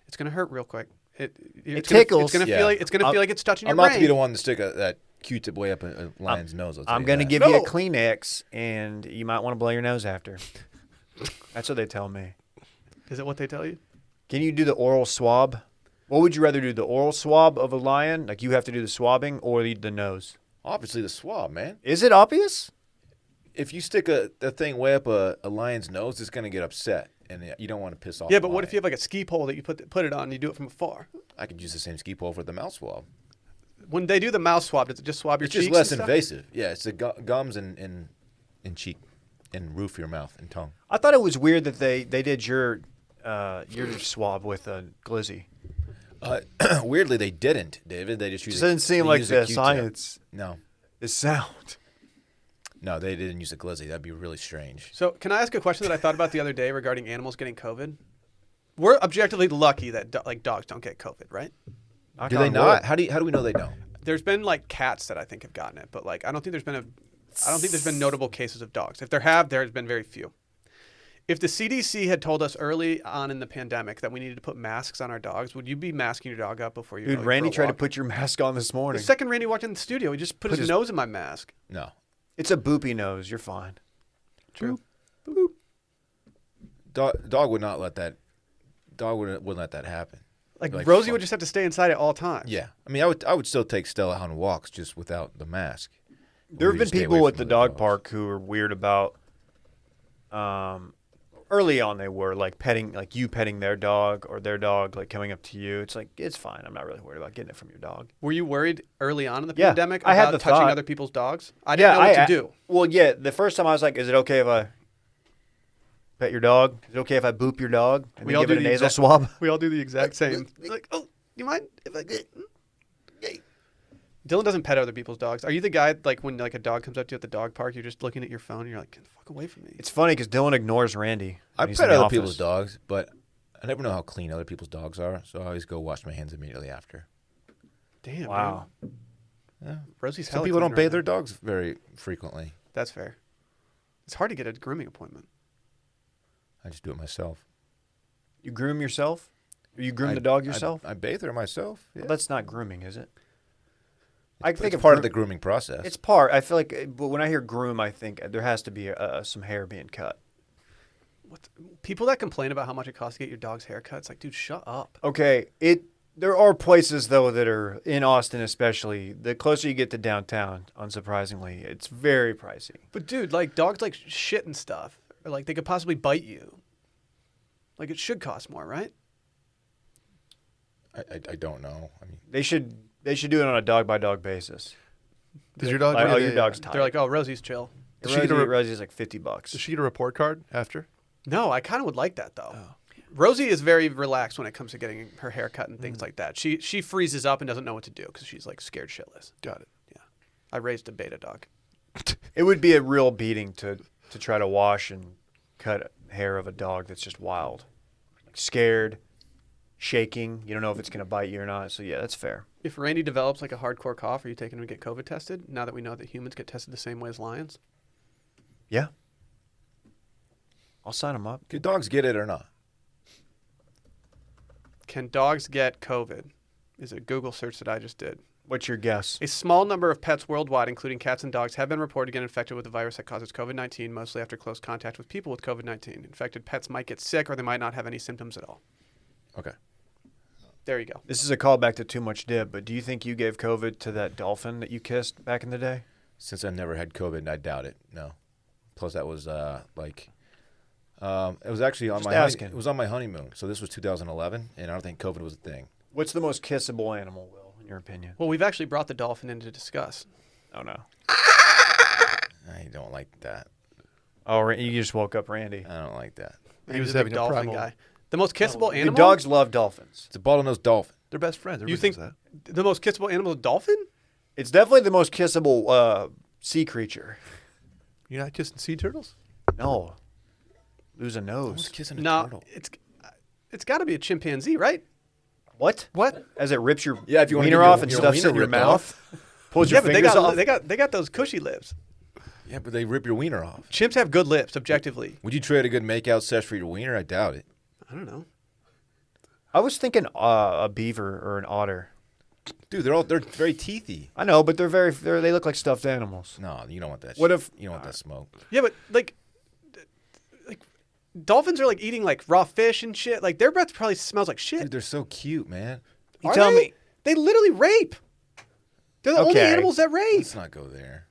It's gonna hurt real quick. It's tickles. It's gonna Yeah. feel like it's touching your I'm not brain. to be the one to stick that Q-tip way up a lion's nose. I'll tell I'm you going to that. give you a No. Kleenex, and you might want to blow your nose after. That's what they tell me. Is it what they tell you? Can you do the oral swab? What would you rather do, the oral swab of a lion, like you have to do the swabbing, or the nose? Obviously, the swab, man. Is it obvious? If you stick a thing way up a lion's nose, it's going to get upset, and you don't want to piss off. Yeah, the but what if you lion. have like a ski pole that you put it on and you do it from afar? I could use the same ski pole for the mouth swab. When they do the mouth swab, does it just swab your It's cheeks? just less and stuff? invasive. Yeah, it's the gums and cheek and roof of your mouth and tongue. I thought it was weird that they did your swab with a glizzy. Weirdly, they didn't, David. They just It used. doesn't seem they like used a the Q-tip. science No, is sound. no, they didn't use a glizzy. That'd be really strange. So, can I ask a question that I thought about the other day regarding animals getting COVID? We're objectively lucky that dogs don't get COVID, right? Do they not? How do we know they don't? There's been like cats that I think have gotten it, but like I don't think there's been notable cases of dogs. If there have, there's been very few. If the CDC had told us early on in the pandemic that we needed to put masks on our dogs, would you be masking your dog up before you? Dude, go Randy for a tried to walk? put your mask on this The morning. second Randy walked in the studio, he just put his nose in my mask. No. It's a boopy nose. You're fine. True. Dog would not let that. Dog wouldn't let that happen. Like Like, Rosie fuck. would just have to stay inside at all times. Yeah, I mean, I would still take Stella on walks just without the mask. There Or have you been stay people away at from the other dog dogs. park who are weird about. Early on, they were like you petting their dog or their dog like coming up to you. It's like it's fine. I'm not really worried about getting it from your dog. Were you worried early on in the Yeah, pandemic I had about the touching thought. other people's dogs? I didn't know what to do. Well, yeah. The first time I was like, "Is it okay if I pet your dog? Is it okay if I boop your dog and We then all give it do a the nasal exact- swab?" We all do the exact same. Like, oh, you mind if I get? Dylan doesn't pet other people's dogs. Are you the guy like when like a dog comes up to you at the dog park, you're just looking at your phone and you're like, "Get the fuck away from me"? It's funny because Dylan ignores Randy. I when he's pet in the other office. people's dogs, but I never know how clean other people's dogs are, so I always go wash my hands immediately after. Damn. Wow. Yeah. Rosie's Some hella people clean don't right bathe now. their dogs very frequently. That's fair. It's hard to get a grooming appointment. I just do it myself. You groom yourself? Or you groom the dog yourself? I bathe her myself. Yeah. Well, that's not grooming, is it? It's part of the grooming process. It's part. I feel like, but when I hear groom, I think there has to be some hair being cut. People that complain about how much it costs to get your dog's haircut, it's like, dude, shut up. Okay, there are places though that are in Austin, especially the closer you get to downtown. Unsurprisingly, it's very pricey. But dude, like dogs like shit and stuff, or like they could possibly bite you. Like it should cost more, right? I don't know. I mean, They should do it on a dog by dog basis. Does your dog? Like, yeah, oh, yeah, your yeah. dog's tight. They're like, oh, Rosie's chill. Does she get a Rosie's like $50. Does she get a report card after? No, I kind of would like that though. Rosie is very relaxed when it comes to getting her hair cut and things like that. She freezes up and doesn't know what to do because she's like scared shitless. Got it. Yeah, I raised a beta dog. It would be a real beating to try to wash and cut hair of a dog that's just wild, scared, shaking. You don't know if it's gonna bite you or not. So yeah, that's fair. If Randy develops like a hardcore cough, are you taking him to get COVID tested? Now that we know that humans get tested the same way as lions. Yeah, I'll sign him up. do dogs get it or not? Can dogs get COVID? Is a Google search that I just did. What's your guess? A small number of pets worldwide, including cats and dogs, have been reported to get infected with the virus that causes COVID-19, mostly after close contact with people with COVID-19. Infected pets might get sick or they might not have any symptoms at all. Okay. There you go. This is a callback to Too Much Dib, but do you think you gave COVID to that dolphin that you kissed back in the day? Since I've never had COVID, I doubt it. No. Plus, that was it was actually on Just my asking. it was on my honeymoon. So this was 2011, and I don't think COVID was a thing. What's the most kissable animal, Will, in your opinion? Well, we've actually brought the dolphin in to discuss. Oh no. I don't like that. Oh, you just woke up Randy. I don't like that. Man, He was he's a big having a dolphin primal- guy. The most kissable The animal. dogs love dolphins. It's a bottlenose dolphin. They're best friends. You Everybody think knows that. the most kissable animal is a dolphin? It's definitely the most kissable sea creature. You're not kissing sea turtles? No. Lose a Who's nose. kissing a No, turtle? it's got to be a chimpanzee, right? What? What? As it rips your Yeah, if you wanna wiener get your- off and your stuffs it wiener in your ripped mouth. Pulls Yeah, your but fingers off. they got those cushy lips. Yeah, but they rip your wiener off. Chimps have good lips, objectively. Would you trade a good makeout sesh for your wiener? I doubt it. I don't know. I was thinking a beaver or an otter. Dude, they're very teethy. I know, but they look like stuffed animals. No, you don't want that. What shit. if- you don't want that smoke? Yeah, but like dolphins are like eating like raw fish and shit. Like their breath probably smells like shit. Dude, they're so cute, man. You Are tell they? me. They literally rape. They're the only Okay. animals that rape. Let's not go there.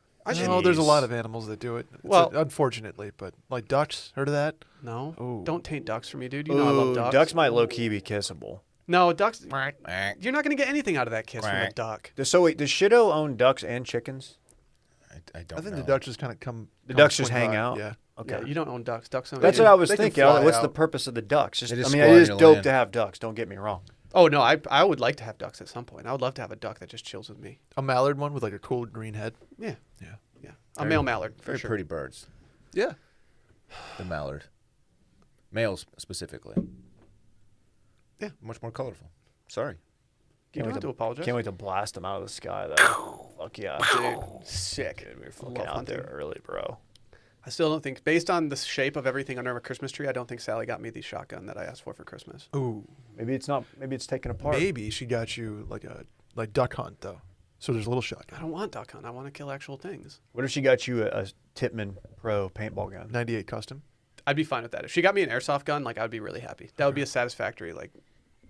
No, there's a lot of animals that do it. Well- Unfortunately, but like ducks, heard of that? No, Ooh. don't taint ducks for me, dude. You know I love ducks. Ducks might low key be kissable. No, ducks. Quack. You're not gonna get anything out of that kiss from a Quack. duck. So wait, does Shido own ducks and chickens? I don't I think know. the ducks just kind of come. The come ducks just swing hang by. out? Yeah. Okay. Yeah, you don't own ducks. Ducks own. That's you. what I was They can thinking. fly What's the out. purpose of the ducks? They just I mean, squat it in is your dope land. to have ducks. Don't get me wrong. Oh no, I would like to have ducks at some point. I would love to have a duck that just chills with me. A mallard one with like a cool green head. Yeah, Yeah. yeah. A male mallard for Very sure. pretty birds. Yeah. The mallard. Males specifically. Yeah. Much more colorful. Sorry. You don't have to apologize. Can't wait to blast them out of the sky, though. Fuck yeah. Dude, sick. Dude, we're fucking Love out there hunting. early, bro. I still don't think, based on the shape of everything under a Christmas tree, I don't think Sally got me the shotgun that I asked for Christmas. Ooh. Maybe it's not. Maybe it's taken apart. Maybe she got you like duck hunt though. So there's a little I shotgun. don't want duck hunt. I want to kill actual things. What if she got you a Titman Pro paintball gun? 98 custom. I'd be fine with that. If she got me an airsoft gun, like I'd be really happy. That would be a satisfactory like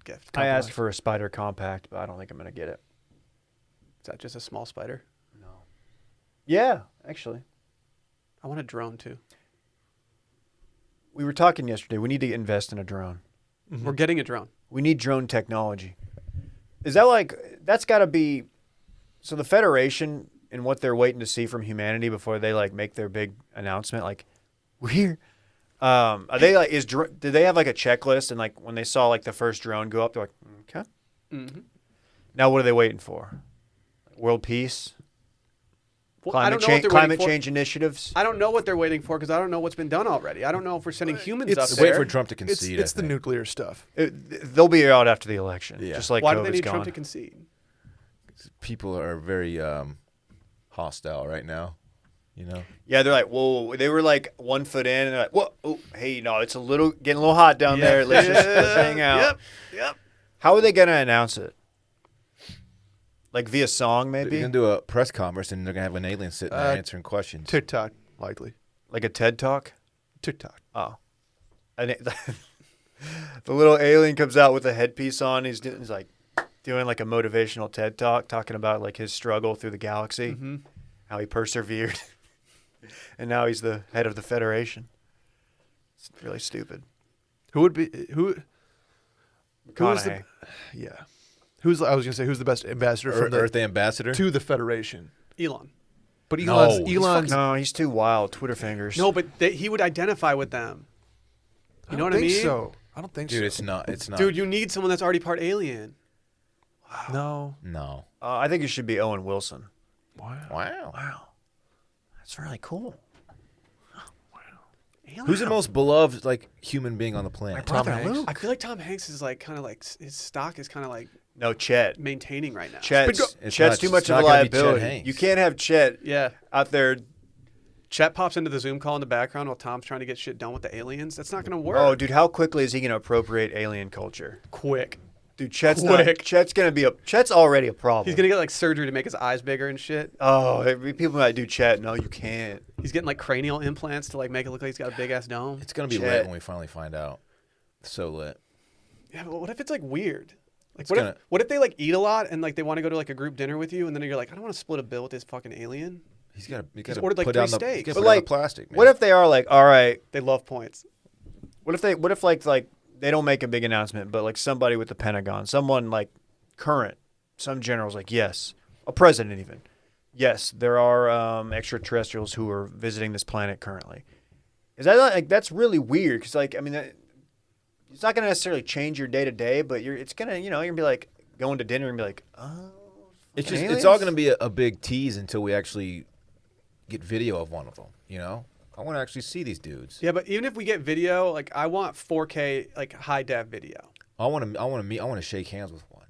gift. I asked for a Spider Compact, but I don't think I'm gonna get it. Is that just a small spider? No. Yeah, actually. I want a drone too. We were talking yesterday. We need to invest in a drone. We're getting a drone. We need drone technology. Is that that's got to be? So the Federation and what they're waiting to see from humanity before they like make their big announcement, like we're. Are they like did they have like a checklist and like when they saw like the first drone go up, they're like, okay. Mm-hmm. Now what are they waiting for? World peace, Well, I don't know what they're climate waiting for. change initiatives. I don't know what they're waiting for because I don't know what's been done already. I don't know if we're sending humans up It's- Wait there. for Trump to It's concede. it's the nuclear stuff. They'll be out after the election, Yeah. just like Why do they COVID's need gone. Trump to concede? People are very hostile right now. You know. Yeah, they're like, whoa. They were like 1 foot in, and they're like, whoa, oh, hey, no, it's getting a little hot down there. Let's just hang out. Yep. How are they gonna announce it? Like via song, They're maybe? gonna do a press conference and they're gonna have an alien sitting there Uh, answering questions. TikTok likely. Like a TED talk? TikTok. Oh, and the little alien comes out with a headpiece on. He's like doing like a motivational TED talk, talking about like his struggle through the galaxy, Mm-hmm. how he persevered, and now he's the head of the Federation. It's really stupid. Who would be who? Who is the? McConaughey. Yeah. Who's I was gonna say who's the best ambassador from the Earth ambassador. to the Federation? Elon. But No, Elon's he's Elon's. No, he's too wild. Twitter fingers. No, but he would identify with them. You know what I think mean? So I don't think Dude, so. it's not. It's not. Dude, you need someone that's already part alien. No. No. I think it should be Owen Wilson. Wow. Wow. Wow, that's really cool. Who's the most beloved like human being on the planet? Tom Brother Hanks. Luke. I feel like Tom Hanks is like kind of like his stock is kind of like No, Chet. maintaining right now. Chet's It's Chet's not- too much it's of a not gonna be Chet liability. Hanks. You can't have Chet Yeah. out there. Chet pops into the Zoom call in the background while Tom's trying to get shit done with the aliens. That's not going to work. Oh, dude, how quickly is he going to appropriate alien culture? Quick. Dude, Chet's Quick. Chet's already a problem. He's going to get like surgery to make his eyes bigger and shit. Oh, people might do Chet. No, you can't. He's getting like cranial implants to like make it look like he's got a big ass dome. It's gonna be Chet. lit when we finally find out. So lit. Yeah, but what if it's like weird? Like It's what gonna- if what if they like eat a lot and like they want to go to like a group dinner with you and then you're like, I don't want to split a bill with this fucking alien. He's got to ordered, like, put 3 down the, steaks. he's gotta But put down like, the plastic. Man. what if they are like, all right? They love points. What if like they don't make a big announcement, but like somebody with the Pentagon, someone like current, some general's like, yes, a president even, Yes, there are extraterrestrials who are visiting this planet currently. Is that like that's really weird? Because like I mean, it's not going to necessarily change your day to day, but it's gonna you're gonna be like going to dinner and be like, oh, It's all going to be a big tease until we actually get video of one of them. You know, I want to actually see these dudes. Yeah, but even if we get video, like I want 4K, like high def video. I want to shake hands with one.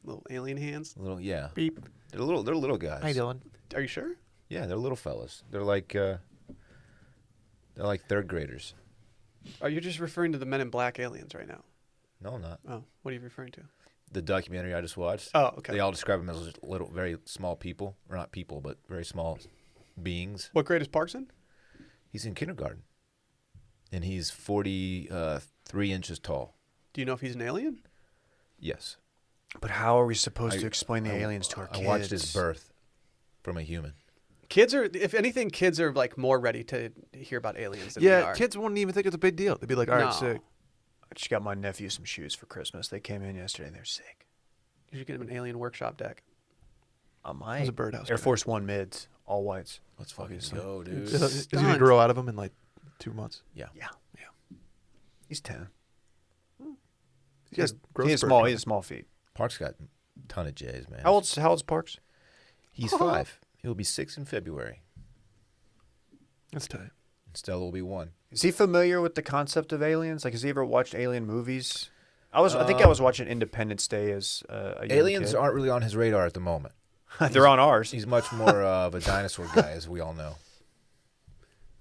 Little alien hands. Yeah. Beep. They're little guys. How you doing? Are you sure? Yeah, they're little fellas. They're like third graders. Are you just referring to the Men in Black aliens right now? No, I'm not. Oh, what are you referring to? The documentary I just watched. Oh, okay. They all describe them as little, very small people, or not people, but very small beings. What grade is Parks in? He's in kindergarten, and he's 43 inches tall. Do you know if he's an alien? Yes. But how are we supposed to explain the I- aliens to our kids? I watched his birth from a human. Kids are, if anything, kids are like more ready to hear about aliens than we Yeah, are. kids wouldn't even think it's a big deal. They'd be like, all right, No. sick. I just got my nephew some shoes for Christmas. They came in yesterday and they're sick. You should get him an alien workshop deck. I might. There's a birdhouse. Air guy. Force One mids, all whites. Let's fucking Obviously. go, dude. Is he going to grow out of them in like 2 months? Yeah. Yeah. He's 10. He has He has small feet. Park's got a ton of J's, man. How old's Parks? He's 5. He'll be 6 in February. That's tight. Stella will be 1. Is he familiar with the concept of aliens? Like, has he ever watched alien movies? I think I was watching Independence Day as a young Aliens kid. aren't really on his radar at the moment. They're on ours. He's much more of a dinosaur guy, as we all know.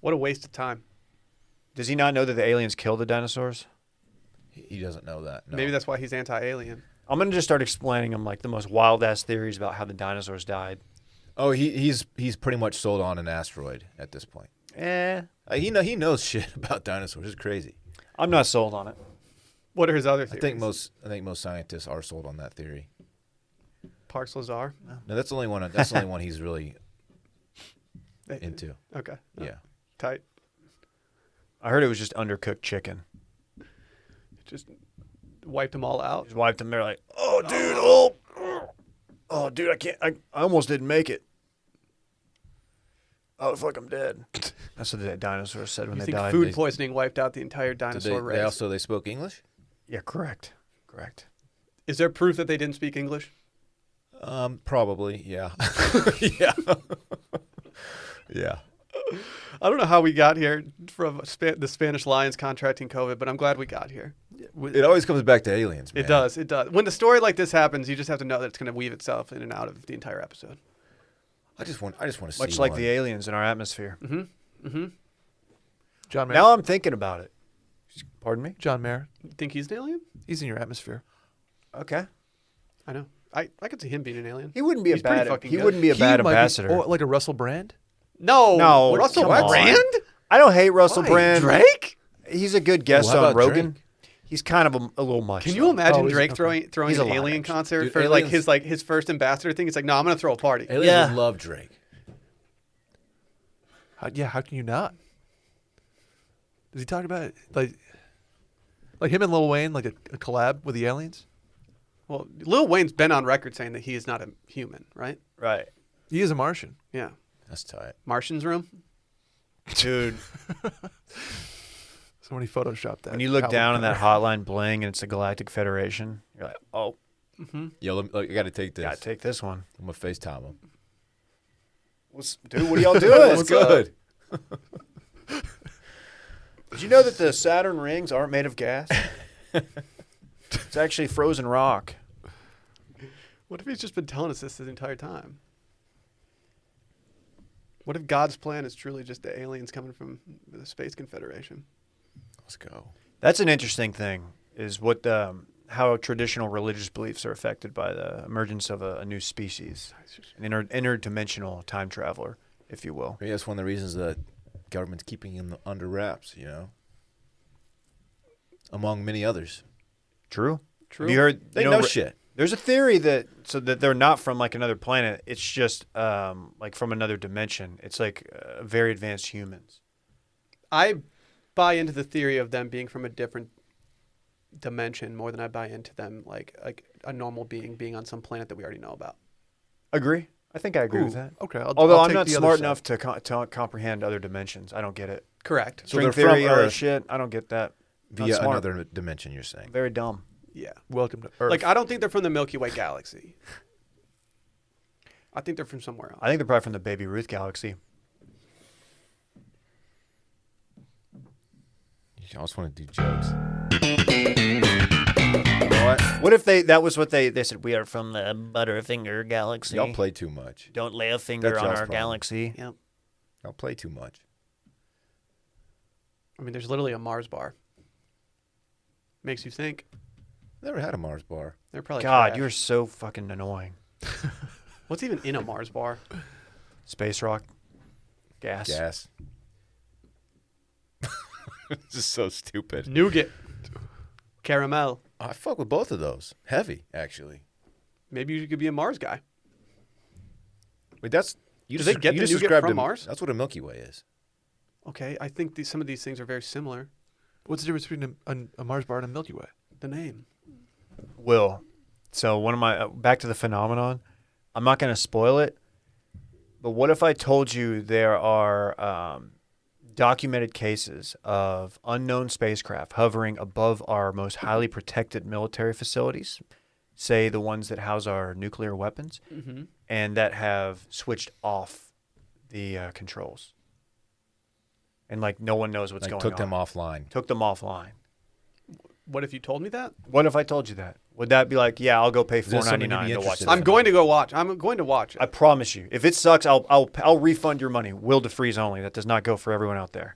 What a waste of time. Does he not know that the aliens killed the dinosaurs? He doesn't know that. No. Maybe that's why he's anti-alien. I'm gonna just start explaining him like the most wild ass theories about how the dinosaurs died. Oh, he's pretty much sold on an asteroid at this point. He knows shit about dinosaurs. It's crazy. I'm not sold on it. What are his other I theories? think most scientists are sold on that theory. Parks Lazar? No, that's the only one. That's the only one he's really into. Okay. Yeah. Tight. I heard it was just undercooked chicken. Just wiped them all out. Just wiped them. They're like, oh, dude, oh, dude, I can't. I almost didn't make it. Oh, fuck, I'm dead. That's what the dinosaurs said when You they think died. food poisoning wiped out the entire Did dinosaur race? they also spoke English? Yeah, correct. Is there proof that they didn't speak English? Probably. Yeah. Yeah. Yeah. I don't know how we got here from the Spanish Lions contracting COVID, but I'm glad we got here. It always comes back to aliens, man. It does. It does. When the story like this happens, you just have to know that it's going to weave itself in and out of the entire episode. I just want to see Much like one. the aliens in our atmosphere. John Mayer. Now I'm thinking about it. Pardon me? John Mayer. You think he's an alien? He's in your atmosphere. Okay. I know. I could see him being an alien. He wouldn't be He's a pretty bad. fucking He good. wouldn't be a bad might ambassador. Or like a Russell Brand. No, No, Russell come on. Brand. I don't hate Russell Why? Brand. Drake? He's a good guest Well, how on about Rogan. Drake? He's kind of a little much. Can you though. imagine Oh, he's- Drake okay. throwing He's an alive, alien actually. concert Dude, for aliens- his first ambassador thing? He's like, no, I'm gonna throw a party. Aliens Yeah. would love Drake. How can you not? Does he talk about it? Like him and Lil Wayne, like a collab with the aliens? Well, Lil Wayne's been on record saying that he is not a human, right? Right, He is a Martian. Yeah. That's tight. Martian's room. dude. Somebody photoshopped that. When you look album down on that cover. hotline bling and it's the Galactic Federation, you're like, oh, Yo, I got to take this. gotta take this one. I'm gonna FaceTime him. Dude, what are y'all doing? What's good? Did you know that the Saturn rings aren't made of gas? It's actually frozen rock. What if he's just been telling us this the entire time? What if God's plan is truly just the aliens coming from the Space Confederation? Let's go. That's an interesting thing. Is what how traditional religious beliefs are affected by the emergence of a new species, an interdimensional time traveler, if you will. Maybe that's one of the reasons the government's keeping him under wraps. You know, among many others. True. True. Have you heard? They you know shit. There's a theory that they're not from like another planet. It's just like from another dimension. It's like very advanced humans. I buy into the theory of them being from a different dimension more than I buy into them like a normal being on some planet that we already know about. Agree. I think I agree with Ooh, that. Okay. Although I'll I'm take not the other smart side. enough to comprehend other dimensions. I don't get it. Correct. So String they're theory, from all that Earth shit. I don't get that. Not via smart. another dimension. You're saying. Very dumb. Yeah. Welcome to Earth. Like, I don't think they're from the Milky Way galaxy. I think they're from somewhere else. I think they're probably from the Baby Ruth galaxy. You always want to do jokes. You know what? What if that was what they said? We are from the Butterfinger galaxy. Y'all play too much. Don't lay a finger That's on y'all's our problem. galaxy. Yep. Y'all play too much. I mean, there's literally a Mars bar. Makes you think. Never had a Mars bar. They're probably God, trash. you're so fucking annoying. What's even in a Mars bar? Space rock, gas. Gas. This is so stupid. Nougat. Caramel. I fuck with both of those. Heavy, actually. Maybe you could be a Mars guy. Wait, that's you. Do they get you the just nougat described from a- Mars? That's what a Milky Way is. Okay, I think some of these things are very similar. What's the difference between a Mars bar and a Milky Way? The name. Will. So one of my back to the phenomenon. I'm not going to spoil it, but what if I told you there are documented cases of unknown spacecraft hovering above our most highly protected military facilities, say the ones that house our nuclear weapons, Mm-hmm. and that have switched off the controls, and like no one knows what's Like going took on. them offline. Took them offline. What if you told me that? What if I told you that? Would that be like, yeah, I'll go pay this something you'd be $4.99 to watch interested that? in? I'm going to go watch. I'm going to watch it. I promise you. If it sucks, I'll refund your money. Will DeFreeze only. That does not go for everyone out there.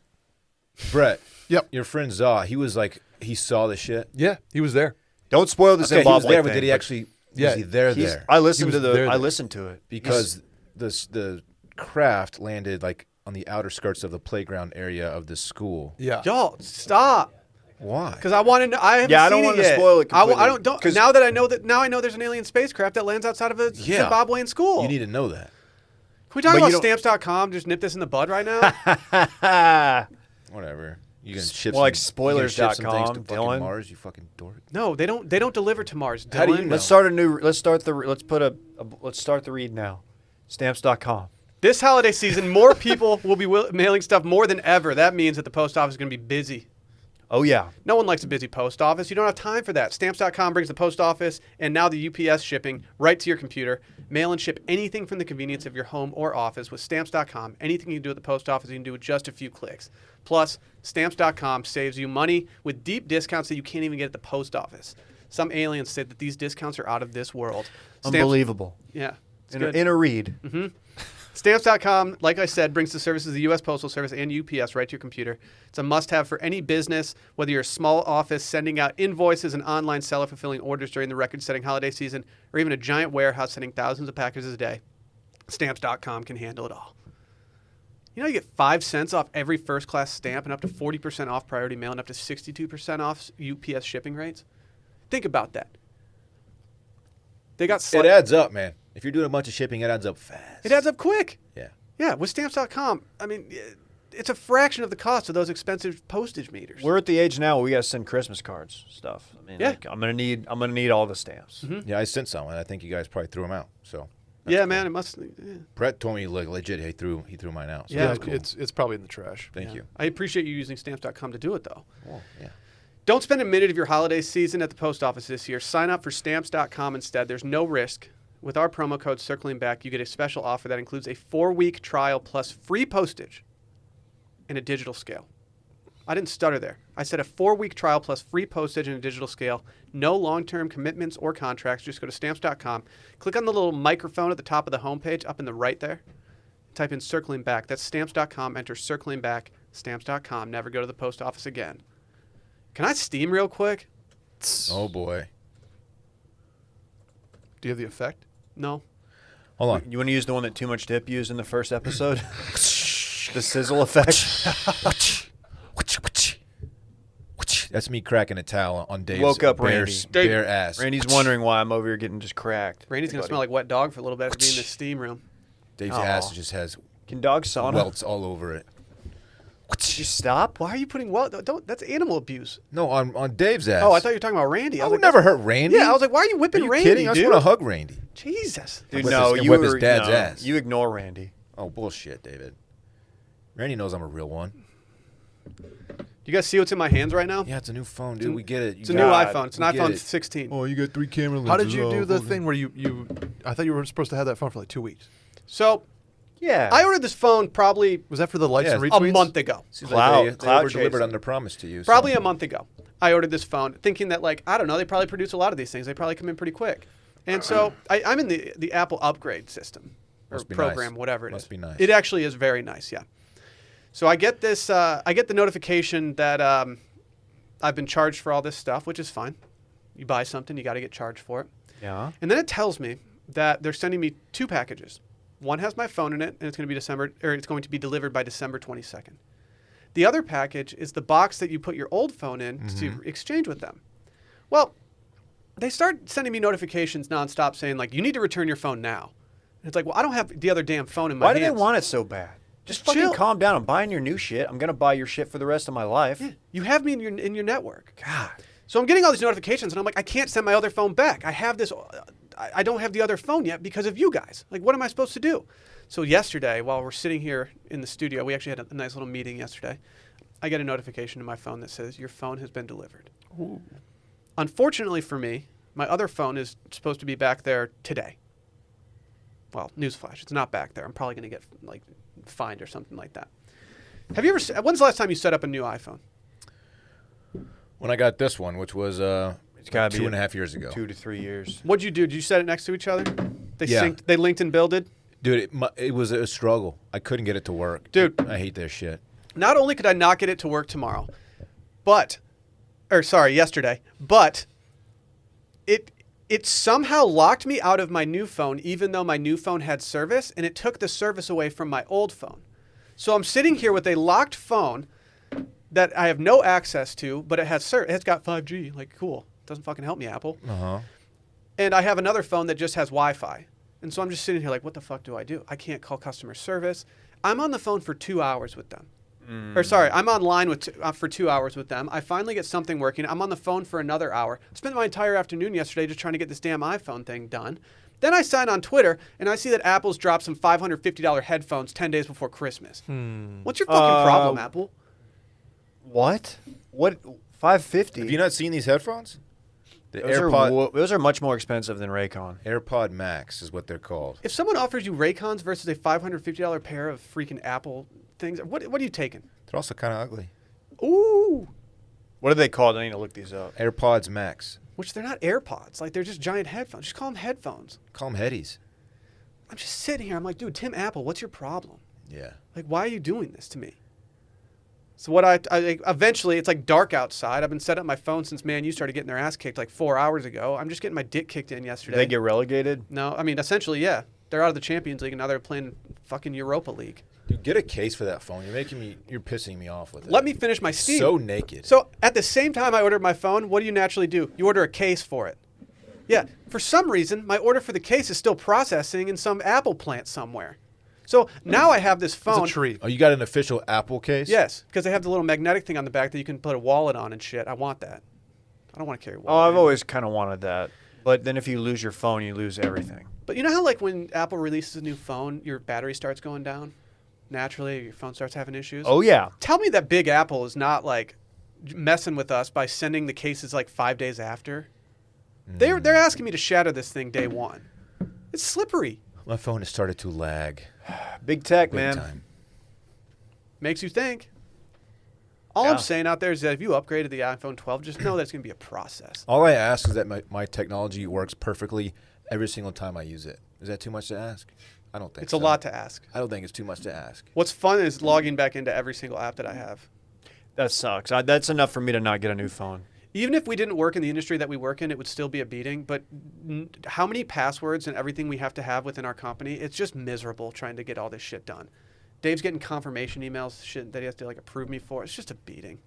Brett. Yep. Your friend Zaw, he was like, he saw the shit. Yeah, he was there. Don't spoil the Okay, he Zimbabwe was there, but thing, did he actually? Yeah, was he there? he's- There I listened He to was there. I listened to it because the craft landed like on the outer skirts of the playground area of the school. Yeah. Y'all, stop. Why? Because I want to know. I haven't Yeah, I seen don't it want to yet. spoil it I completely. don't. 'Cause- Now that I know that, now I know there's an alien spacecraft that lands outside of a Yeah. Zimbabwean school. You need to know that. Can we talk But about you don't- stamps.com? Just nip this in the bud right now. Whatever. You can ship Well, like some, you can ship some things spoilers.com, to fucking Dylan. Mars, you fucking dork. No, they don't. They don't deliver to Mars. How do you Dylan. know? Let's start a new. Let's start the. Let's put let's start the read now. Stamps.com. This holiday season, more people will be mailing stuff more than ever. That means that the post office is going to be busy. Oh yeah. No one likes a busy post office. You don't have time for that. Stamps.com brings the post office and now the UPS shipping right to your computer. Mail and ship anything from the convenience of your home or office with Stamps.com. Anything you can do at the post office, you can do with just a few clicks. Plus, Stamps.com saves you money with deep discounts that you can't even get at the post office. Some aliens say that these discounts are out of this world. Unbelievable. Yeah. It's In good. a read. Stamps.com, like I said, brings the services of the U.S. Postal Service and UPS right to your computer. It's a must-have for any business, whether you're a small office sending out invoices, an online seller fulfilling orders during the record-setting holiday season, or even a giant warehouse sending thousands of packages a day. Stamps.com can handle it all. You know you get 5 cents off every first-class stamp and up to 40% off priority mail and up to 62% off UPS shipping rates? Think about that. They got It adds up, man. If you're doing a bunch of shipping, it adds up fast. It adds up quick. Yeah. Yeah, with Stamps.com, I mean, it's a fraction of the cost of those expensive postage meters. We're at the age now where we got to send Christmas cards stuff. I mean, Yeah. like, I'm gonna need all the stamps. Yeah, I sent some, and I think you guys probably threw them out. So Yeah, man, it must. Yeah. Brett told me like legit he threw mine out. So Yeah, that's cool. it's probably in the trash. Thank Yeah. you. I appreciate you using Stamps.com to do it, though. Well, yeah. Don't spend a minute of your holiday season at the post office this year. Sign up for Stamps.com instead. There's no risk. With our promo code Circling Back, you get a special offer that includes a 4-week trial plus free postage and a digital scale. I didn't stutter there. I said a 4-week trial plus free postage and a digital scale. No long-term commitments or contracts. Just go to Stamps.com. Click on the little microphone at the top of the homepage up in the right there. Type in Circling Back. That's Stamps.com. Enter Circling Back. Stamps.com. Never go to the post office again. Can I steam real quick? Oh boy. Do you have the effect? No. Hold on. You want to use the one that Too Much Dip used in the first episode? The sizzle effect. That's me cracking a towel on Dave's Woke up bare ass. Randy's wondering why I'm over here getting just cracked. Randy's going to smell like wet dog for a little bit after being in the steam room. Dave's Aw. ass just has Can dogs sauna? welts all over it. You stop. Why are you putting don't that's animal abuse. No, on Dave's ass. Oh, I thought you were talking about Randy. I was would like, never hurt Randy. Yeah, I was like, why are you Are whipping you Randy, kidding? I dude? just want to hug Randy. Jesus. Dude, Whip no, his- you whip his were- dad's no, ass. You ignore Randy. Oh, bullshit, David. Randy knows I'm a real one. You guys see what's in my hands right now? Yeah, it's a new phone, dude. We get it. It's a You new got- iPhone. It's an we get iPhone it. 16. Oh, you got 3 camera lenses. How did you Oh, do the okay. thing where you? I thought you were supposed to have that phone for like 2 weeks. So Yeah. I ordered this phone probably Was that for the likes Yeah, and a a retweets? month ago. Seems Cloud- like they cloud over-delivered chasing. on their promise to you. so- Probably a month ago. I ordered this phone thinking that, like, I don't know, they probably produce a lot of these things. They probably come in pretty quick. And so I'm in the Apple upgrade system or Must be program, nice. whatever it is. Must be nice. It actually is very nice, yeah. So I get this, I get the notification that I've been charged for all this stuff, which is fine. You buy something, you got to get charged for it. Yeah. And then it tells me that they're sending me 2 packages. One has my phone in it, and it's going to be delivered by December 22nd. The other package is the box that you put your old phone in to exchange with them. Well, they start sending me notifications nonstop saying, like, you need to return your phone now. And it's like, well, I don't have the other damn phone in my Why do hands. they want it so bad? Just fucking chill. calm down. I'm buying your new shit. I'm gonna buy your shit for the rest of my life. Yeah, you have me in your network. God. So I'm getting all these notifications, and I'm like, I can't send my other phone back. I have this. I don't have the other phone yet because of you guys. Like, what am I supposed to do? So yesterday, while we're sitting here in the studio, we actually had a nice little meeting yesterday. I get a notification to my phone that says your phone has been delivered. Ooh. Unfortunately for me, my other phone is supposed to be back there today. Well, newsflash, it's not back there. I'm probably going to get like fined or something like that. Have you ever? When's the last time you set up a new iPhone? When I got this one, which was It's gotta be 2.5 years ago. 2 to 3 years. What'd you do? Did you set it next to each other? They Yeah. synced. They linked and builded. Dude, it was a struggle. I couldn't get it to work. Dude. I hate this shit. Not only could I not get it to work tomorrow, yesterday, but it somehow locked me out of my new phone, even though my new phone had service, and it took the service away from my old phone. So I'm sitting here with a locked phone that I have no access to, but it has it's got 5G. Like, cool. Doesn't fucking help me, Apple. Uh-huh. And I have another phone that just has Wi-Fi. And so I'm just sitting here like, what the fuck do I do? I can't call customer service. I'm on the phone for 2 hours with them. Or sorry, I'm online for 2 hours with them. I finally get something working. I'm on the phone for another hour. I spent my entire afternoon yesterday just trying to get this damn iPhone thing done. Then I sign on Twitter, and I see that Apple's dropped some $550 headphones 10 days before Christmas. What's your fucking problem, Apple? What? What? 550. Have you not seen these headphones? The Those are much more expensive than Raycon. AirPod Max is what they're called. If someone offers you Raycons versus a $550 pair of freaking Apple things, what are you taking? They're also kind of ugly. Ooh. What are they called? I need to look these up. AirPods Max. Which they're not AirPods. Like, they're just giant headphones. Just call them headphones. Call them headies. I'm just sitting here. I'm like, dude, Tim Apple, what's your problem? Yeah. Like, why are you doing this to me? So what I eventually, it's like dark outside. I've been setting up my phone since Man U started getting their ass kicked like 4 hours ago. I'm just getting my dick kicked in Did yesterday. they get relegated? No, I mean, essentially, yeah. They're out of the Champions League, and now they're playing fucking Europa League. Dude, get a case for that phone. You're pissing me off with it. Let me finish my Steam. So naked. So at the same time I ordered my phone, what do you naturally do? You order a case for it. Yeah. For some reason, my order for the case is still processing in some Apple plant somewhere. So now I have this phone. It's a treat. Oh, you got an official Apple case? Yes, because they have the little magnetic thing on the back that you can put a wallet on and shit. I want that. I don't want to carry a wallet. Oh, I've always kind of wanted that. But then if you lose your phone, you lose everything. But you know how, like, when Apple releases a new phone, your battery starts going down? Naturally, your phone starts having issues? Oh, yeah. Tell me that Big Apple is not, like, messing with us by sending the cases, like, 5 days after. They're asking me to shatter this thing day one. It's slippery. My phone has started to lag. Big tech, Big man. time. Makes you think. All Yeah. I'm saying out there is that if you upgraded the iPhone 12, just know that it's going to be a process. All I ask is that my technology works perfectly every single time I use it. Is that too much to ask? I don't think It's so. a lot to ask. I don't think it's too much to ask. What's fun is logging back into every single app that I have. That sucks. That's enough for me to not get a new phone. Even if we didn't work in the industry that we work in, it would still be a beating. But how many passwords and everything we have to have within our company, it's just miserable trying to get all this shit done. Dave's getting confirmation emails, shit that he has to like approve me for. It's just a beating.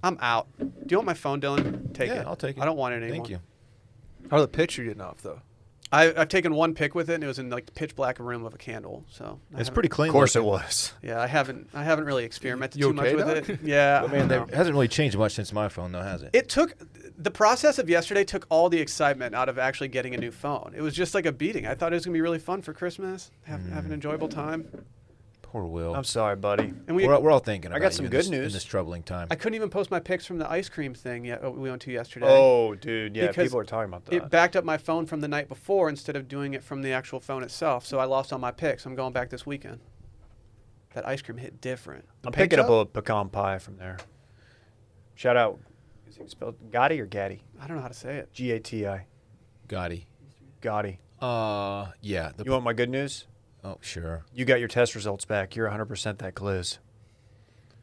I'm out. Do you want my phone, Dylan? Take Yeah, it. I'll take it. I don't want it anymore. Thank you. How are the pics you're getting off though? I've taken one pic with it, and it was in like the pitch black room of a candle. So I It's haven't- pretty clean. Of course it looking. was. Yeah, I haven't really experimented You too much okay, with Doc? it. Yeah, But man, I know. it hasn't really changed much since my phone, though, has it? It took The process of yesterday took all the excitement out of actually getting a new phone. It was just like a beating. I thought it was going to be really fun for Christmas, have an enjoyable time. Poor Will. I'm sorry, buddy. And We're all thinking about I got you some in good this, news. in this troubling time. I couldn't even post my pics from the ice cream thing yet we went to yesterday. Oh, dude. Yeah, Because people are talking about that. It backed up my phone from the night before instead of doing it from the actual phone itself, so I lost all my pics. I'm going back this weekend. That ice cream hit different. I'm picking up a pecan pie from there. Shout out. Is it spelled Gotti or Gaddy? I don't know how to say it. G-A-T-I. Gotti. Gotti. Yeah. You want my good news? Oh, sure. You got your test results back. You're 100% that gliz.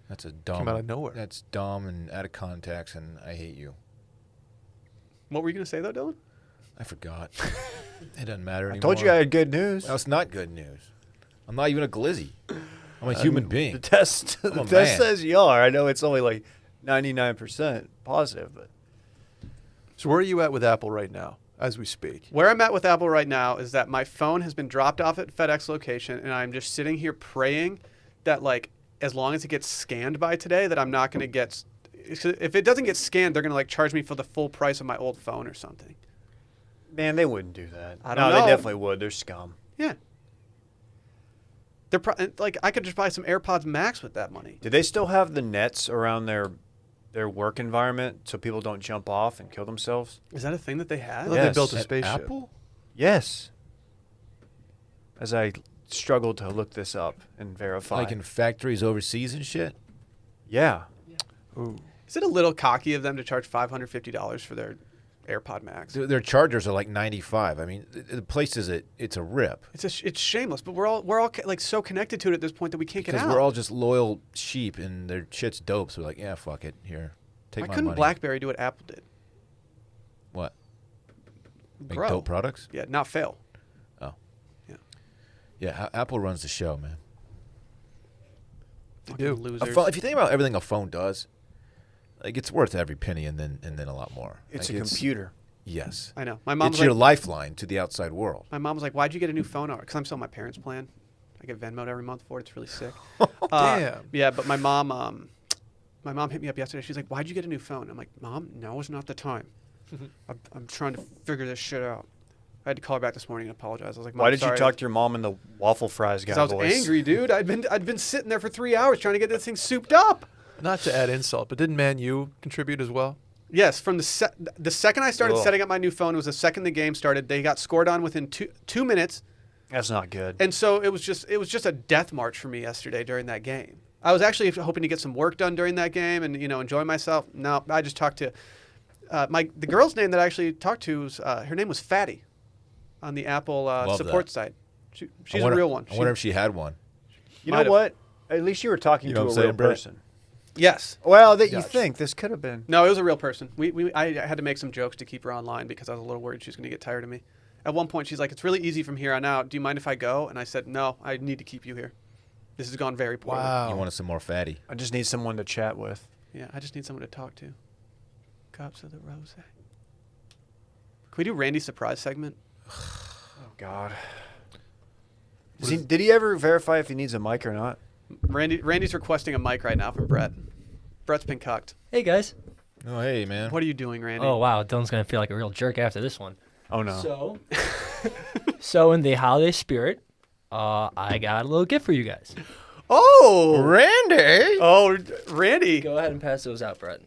That's a dumb. Came out of nowhere. That's dumb and out of context, and I hate you. What were you going to say, though, Dylan? I forgot. It doesn't matter anymore. I told you I had good news. That's not good news. I'm not even a glizzy. I'm a human The being. test, I'm the a test man. says you are. I know it's only like 99% positive, but So where are you at with Apple right now, as we speak? Where I'm at with Apple right now is that my phone has been dropped off at FedEx location, and I'm just sitting here praying that, like, as long as it gets scanned by today, that I'm not going to get. If it doesn't get scanned, they're going to like charge me for the full price of my old phone or something. man, they wouldn't do that. I don't no, know. they definitely would. They're scum. Yeah. They're like I could just buy some AirPods Max with that money. Do they still have the nets around their work environment so people don't jump off and kill themselves? Is that a thing that they I have? thought Yes. they built a At spaceship. Apple? Yes. As I struggled to look this up and verify. Like in factories overseas and shit? yeah. Ooh. Is it a little cocky of them to charge $550 for their AirPod Max? Their chargers are like 95. I mean, the place it's a rip. It's shameless, but we're all like so connected to it at this point that we can't get Because out. we're all just loyal sheep and their shit's dope. So we're like, yeah, fuck it. Here, take Why my couldn't money. BlackBerry do what Apple did? What? Make Grow. dope products? Yeah, not fail. Oh. Yeah. Yeah, Apple runs the show, man. Fucking do. losers. If you think about everything a phone does, like it's worth every penny and then a lot more. It's Like, a computer. Yes. I know. My mom It's was your like, lifeline to the outside world. my mom was like, "Why'd you get a new phone?" Because I'm still on my parents' plan. I get Venmoed every month for it. It's really sick. Damn. Yeah, but my mom hit me up yesterday. She's like, "Why'd you get a new phone?" I'm like, "Mom, now is not the time. I'm trying to figure this shit out." I had to call her back this morning and apologize. I was like, "Mom, Why did you sorry." talk to your mom in the waffle fries guy Because I was voice? angry, dude. I'd been sitting there for 3 hours trying to get this thing souped up. Not to add insult, but didn't Man U contribute as well? Yes, from the second I started Ugh. setting up my new phone was the second the game started. They got scored on within two minutes, That's not good. and so it was just a death march for me yesterday during that game. I was actually hoping to get some work done during that game and enjoy myself. No, I just talked to the girl's name that I actually talked to was her name was Fatty on the Apple Love support that. site. I She's wonder- a real one. I wonder if she had one. You Might know have. what? At least you were talking You to know a what I'm real saying, Brett? person. Yes. Well, that you Gotcha. think this could have been. No, it was a real person. I had to make some jokes to keep her online because I was a little worried she was going to get tired of me. At one point, she's like, "It's really easy from here on out. Do you mind if I go?" And I said, "No, I need to keep you here. This has gone very poorly." Wow. You wanted some more fatty. I just need someone to chat with. Yeah, I just need someone to talk to. Cups of the rose. Can we do Randy's surprise segment? Oh God. Did he ever verify if he needs a mic or not? Randy's requesting a mic right now from Brett. Brett's been cucked. Hey guys. Oh, hey, man. What are you doing, Randy? Oh wow, Dylan's gonna feel like a real jerk after this one. Oh no. So, so in the holiday spirit, I got a little gift for you guys. Oh, Randy! oh, Randy. Go ahead and pass those out, Brett.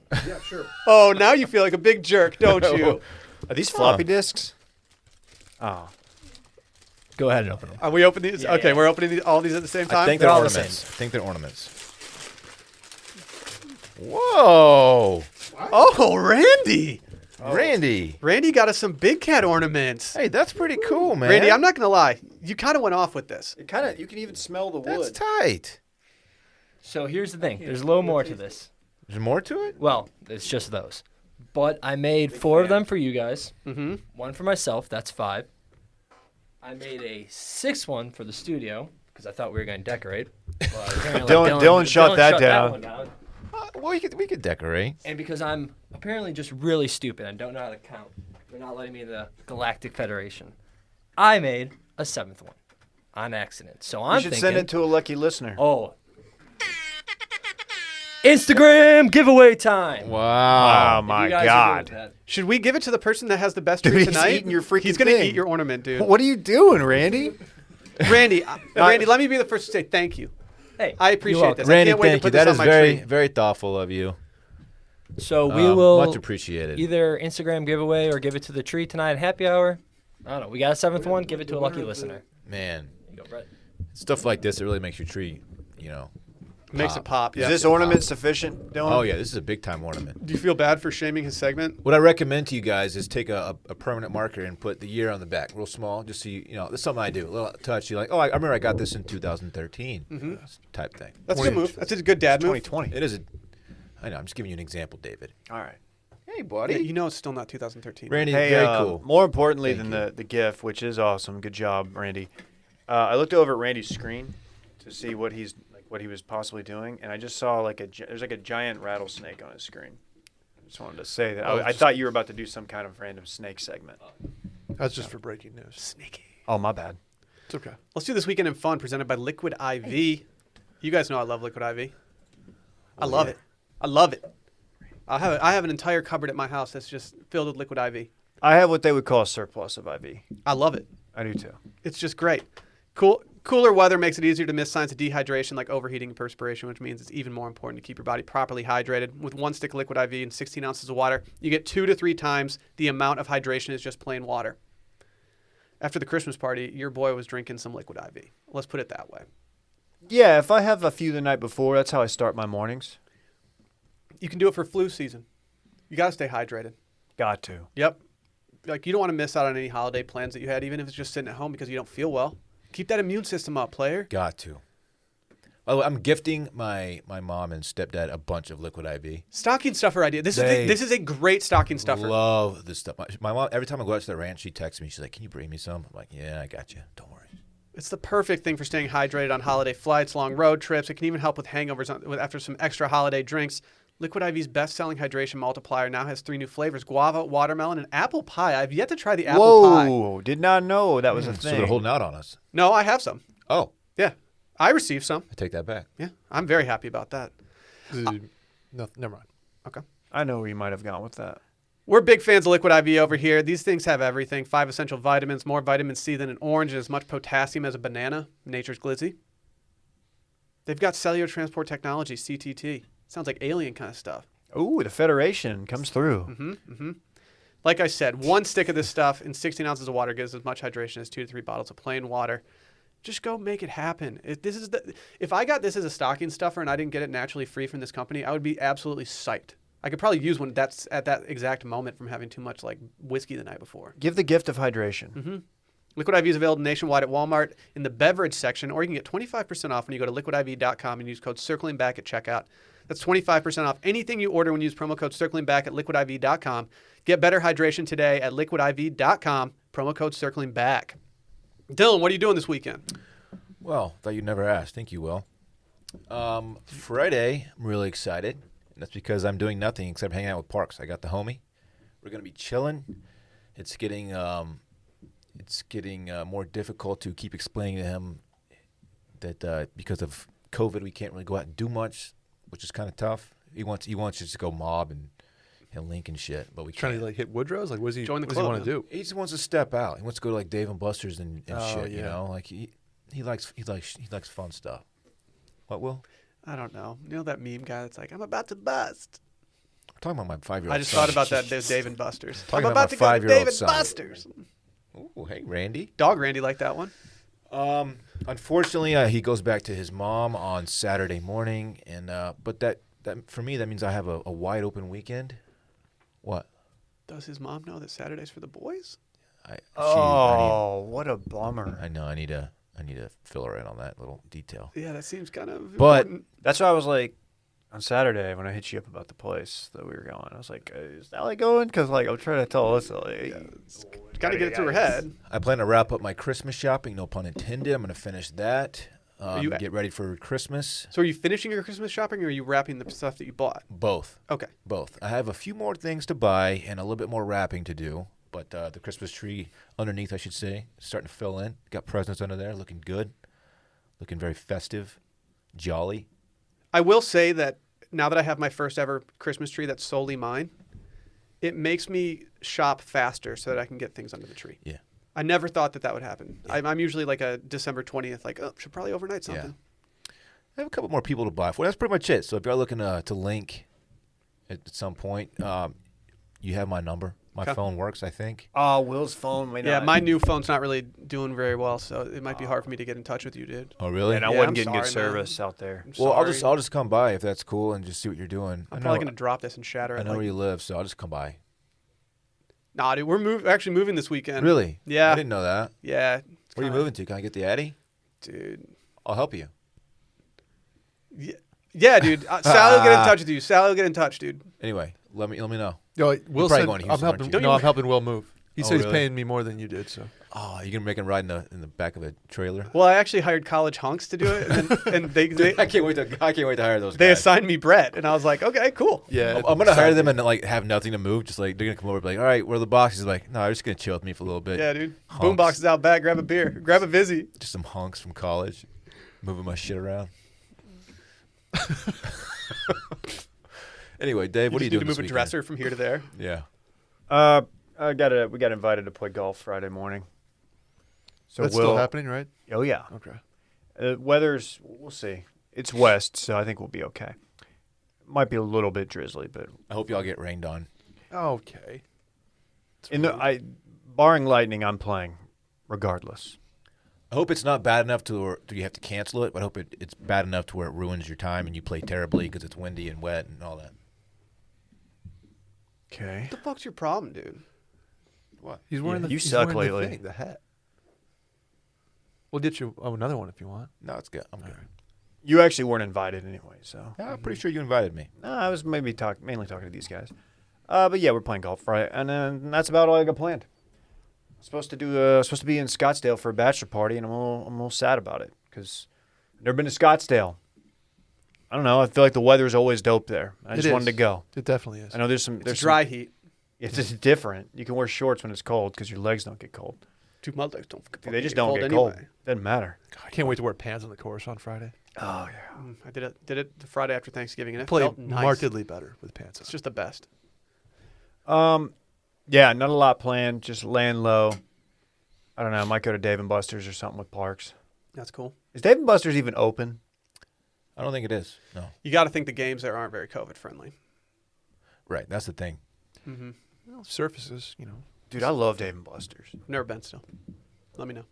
Oh, now you feel like a big jerk, don't you? Are these floppy disks? Oh. Go ahead and open them. Are we opening these? Yeah, Okay, yeah. we're opening all these at the same time. I think They're they're all the ornaments. I think they're ornaments. Whoa! Oh, Randy. Randy! Randy got us some big cat ornaments. Hey, that's pretty cool, man. Randy, I'm not gonna lie. You kind of went off with this. It kind of. You can even smell the That's wood. tight. So here's the thing. There's a little more to this. There's more to it? Well, it's just those. But I made 4 of them for you guys. Mm-hmm. 1 for myself. That's 5. I made a 6th one for the studio because I thought we were going to decorate. But apparently Dylan shut that down. one down. Well, we could decorate. And because I'm apparently just really stupid and don't know how to count, they're not letting me in the Galactic Federation. I made a 7th one on accident. So I'm You should thinking, send it to a lucky listener. oh, Instagram giveaway time. Wow. Oh, If my you guys agree God. with that. Should we give it to the person that has the best Dude, treat he's tonight? eating your freaking He's gonna thing. eat your ornament, dude. What are you doing, Randy? Randy, Randy, let me be the first to say thank you. Hey, I you're appreciate welcome. this. Randy, I can't wait thank to you. put this That on is my very, tree. very thoughtful of you. So we will much appreciated. either Instagram giveaway or give it to the tree tonight at happy hour. I don't know. We got a 7th one. Give it to a lucky listener. Man, There you go, Brett. stuff like this, it really makes your tree, Makes it pop. Is Yeah. this ornament sufficient, Dylan? Oh, yeah, this is a big time ornament. Do you feel bad for shaming his segment? What I recommend to you guys is take a permanent marker and put the year on the back, real small, just so this is something I do. A little touch. You're like, oh, I remember I got this in 2013 type thing. That's a good move. That's a good dad move. 2020. It is I know, I'm just giving you an example, David. All right. Hey, buddy. Yeah, you know it's still not 2013. Randy, Hey, very cool. more importantly Thank than the GIF, which is awesome. Good job, Randy. I looked over at Randy's screen to see what he was possibly doing, and I just saw there's like a giant rattlesnake on his screen. I just wanted to say that. I thought you were about to do some kind of random snake segment. That's just for breaking news. Sneaky. Oh, my bad. It's okay. Let's do this weekend in fun presented by Liquid IV. You guys know I love Liquid IV. I love it. I love it. I have an entire cupboard at my house that's just filled with Liquid IV. I have what they would call a surplus of IV. I love it. I do too. It's just great. Cooler weather makes it easier to miss signs of dehydration like overheating and perspiration, which means it's even more important to keep your body properly hydrated. With 1 stick of Liquid IV and 16 ounces of water, you get 2 to 3 times the amount of hydration as just plain water. After the Christmas party, your boy was drinking some Liquid IV. Let's put it that way. Yeah, if I have a few the night before, that's how I start my mornings. You can do it for flu season. You got to stay hydrated. Got to. Yep. Like, you don't want to miss out on any holiday plans that you had, even if it's just sitting at home because you don't feel well. Keep that immune system up, player. Got to. Oh, I'm gifting my mom and stepdad a bunch of Liquid IV. Stocking stuffer idea. This They is a great stocking stuffer. Love this stuff. My mom, every time I go out to the ranch, she texts me. She's like, "Can you bring me some?" I'm like, "Yeah, I got you. Don't worry." It's the perfect thing for staying hydrated on holiday flights, long road trips. It can even help with hangovers after some extra holiday drinks. Liquid IV's best-selling hydration multiplier now has 3 new flavors: guava, watermelon, and apple pie. I've yet to try the apple pie. Whoa! Did not know that was a So thing. they're holding out on us. No, I have some. Oh, Yeah, I received some. I take that back. Yeah, I'm very happy about that. No, never mind. Okay. I know where you might have gone with that. We're big fans of Liquid IV over here. These things have everything: 5 essential vitamins, more vitamin C than an orange, and as much potassium as a banana. Nature's glizzy. They've got cellular transport technology, CTT. Sounds like alien kind of stuff. Ooh, the Federation comes through. Like I said, 1 stick of this stuff in 16 ounces of water gives as much hydration as 2 to 3 bottles of plain water. Just go make it happen. If I got this as a stocking stuffer and I didn't get it naturally free from this company, I would be absolutely psyched. I could probably use one that's at that exact moment from having too much like whiskey the night before. Give the gift of hydration. Liquid IV is available nationwide at Walmart in the beverage section, or you can get 25% off when you go to liquidiv.com and use code CirclingBack at checkout. That's 25% off anything you order when you use promo code CirclingBack at liquidiv.com. Get better hydration today at liquidiv.com, promo code CirclingBack. Dylan, what are you doing this weekend? Well, thought you'd never ask. Thank you, Will. Friday, I'm really excited. And that's because I'm doing nothing except hanging out with Parks. I got the homie. We're going to be chilling. It's getting more difficult to keep explaining to him that because of COVID, we can't really go out and do much, which is kind of tough. He wants us to go mob and link and shit, but we Trying can't. to hit Woodrow's? Like, what does he Join the what does he club, want to do? He just wants to step out. He wants to go to like Dave and Buster's and shit. yeah. You know, like he likes fun stuff. What, Will? I don't know. You know that meme guy that's like, I'm about to bust. We're talking about my 5-year-old. I just son. thought about that Dave and Buster's. Talking I'm about about my to go to 5-year-old Dave and son. Buster's. Ooh, hey, Randy. Dog Randy liked that one. Unfortunately, he goes back to his mom on Saturday morning, and but that for me that means I have a wide open weekend. What? Does his mom know that Saturday's for the boys? What a bummer. I know. I need to fill her in on that little detail. Yeah, that seems kind of But- important. That's why I was like, on Saturday when I hit you up about the place that we were going, I was like, is Allie going? Because like I'm trying to tell Alyssa, like, Got to get it through her head. I plan to wrap up my Christmas shopping. No pun intended. I'm going to finish that. you- Get ready for Christmas. So are you finishing your Christmas shopping, or are you wrapping the stuff that you bought? Both. Okay. Both. I have a few more things to buy and a little bit more wrapping to do. But the Christmas tree underneath, I should say, is starting to fill in. Got presents under there, looking good, looking very festive, jolly. I will say that now that I have my first ever Christmas tree that's solely mine, it makes me shop faster so that I can get things under the tree. Yeah. I never thought that would happen. I'm usually like a December 20th, like, oh, should probably overnight something. I have a couple more people to buy for. That's pretty much it. So if you're looking to link at some point, you have my number. My Okay. phone works, I think. Oh, Will's phone may Yeah, not. my new phone's not really doing very well, so it might be hard for me to get in touch with you, dude. Oh, really? And I Yeah, wasn't I'm getting good sorry, man. service out there. I'm Well, sorry. I'll just come by if that's cool and just see what you're doing. I'm probably gonna drop this and shatter it. I know like- where you live, so I'll just come by. Nah, dude, we're actually moving this weekend. Really? Yeah. I didn't know that. Yeah. Where are you moving to? Can I get the Addy? Dude. I'll help you. Yeah, dude. Sally will get in touch with you. Sally will get in touch, dude. Anyway, let me know. Yo, Will probably said going to I'm Houston, helping. aren't you? No, I'm helping Will move. He Oh, said he's really? paying me more than you did. So Oh, you're gonna make him ride in the back of a trailer? Well, I actually hired college hunks to do it, and they I can't wait to hire those they guys. assigned me Brett, and I was like, okay, cool. yeah, I'm gonna hire them and like have nothing to move. Just like they're gonna come over, and be like, all right, where are the boxes? Like, no, they're just gonna chill with me for a little bit. Yeah, dude. Hunks. Boombox is out back. Grab a beer. Grab a Vizzy. Just some hunks from college, moving my shit around. Anyway, Dave, what are you need doing to move this a weekend? dresser from here to there. Yeah. We got invited to play golf Friday morning. So that's Will, still happening, right? Oh yeah. Okay. Weather's we'll see. It's west, so I think we'll be okay. Might be a little bit drizzly, but I hope y'all get rained on. Okay. barring lightning, I'm playing regardless. I hope it's not bad enough to where you have to cancel it, but I hope it's bad enough to where it ruins your time and you play terribly because it's windy and wet and all that. Okay. What the fuck's your problem, dude? What? He's wearing Yeah, the. you he's suck wearing lately. The hat. We'll get you another one if you want. No, it's good. I'm good. You actually weren't invited anyway, so. Yeah, I'm pretty sure you invited me. No, I was mainly talking to these guys. But yeah, we're playing golf Friday, and then that's about all I got planned. Supposed to be in Scottsdale for a bachelor party, and I'm a little sad about it because I've never been to Scottsdale. I don't know. I feel like the weather's always dope there. I It just is. wanted to go. It definitely is. I know there's It's dry heat. It's just different. You can wear shorts when it's cold because your legs don't get cold. Dude, my legs don't fucking They just get don't cold get anyway. cold. Doesn't matter. I can't wait to wear pants on the course on Friday. Oh yeah. I did it the Friday after Thanksgiving, and it Play felt nice. markedly better with pants on. It's just the best. Yeah, not a lot planned. Just laying low. I don't know. I might go to Dave and Buster's or something with Parks. That's cool. Is Dave and Buster's even open? I don't think it is. No. You got to think the games there aren't very COVID friendly. Right. That's the thing. Mm-hmm. Well, surfaces, you know. Dude, I love Dave and Buster's. Never been still. Let me know.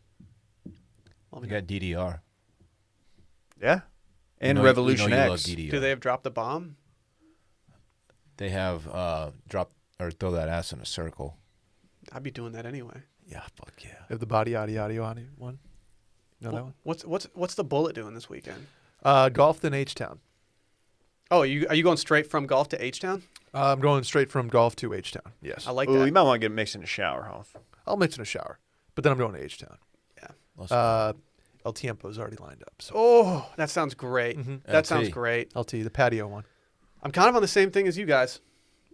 Let me You know. got DDR. Yeah. And You know Revolution you love X. DDR. Do they have dropped the bomb? They have drop or throw that ass in a circle. I'd be doing that anyway. Yeah, fuck yeah. They have the body audio one. Know that one? What's the bullet doing this weekend? Golf in H-Town. Oh, are you going straight from golf to H Town? I'm going straight from golf to H-Town. Yes. I like Ooh, that. you might want to get mixed in the shower, huh? I'll mix in a shower, but then I'm going to H-Town. El Tiempo's already lined up. So Oh, that sounds great. Mhm. That sounds LT. great. LT, the patio one. I'm kind of on the same thing as you guys.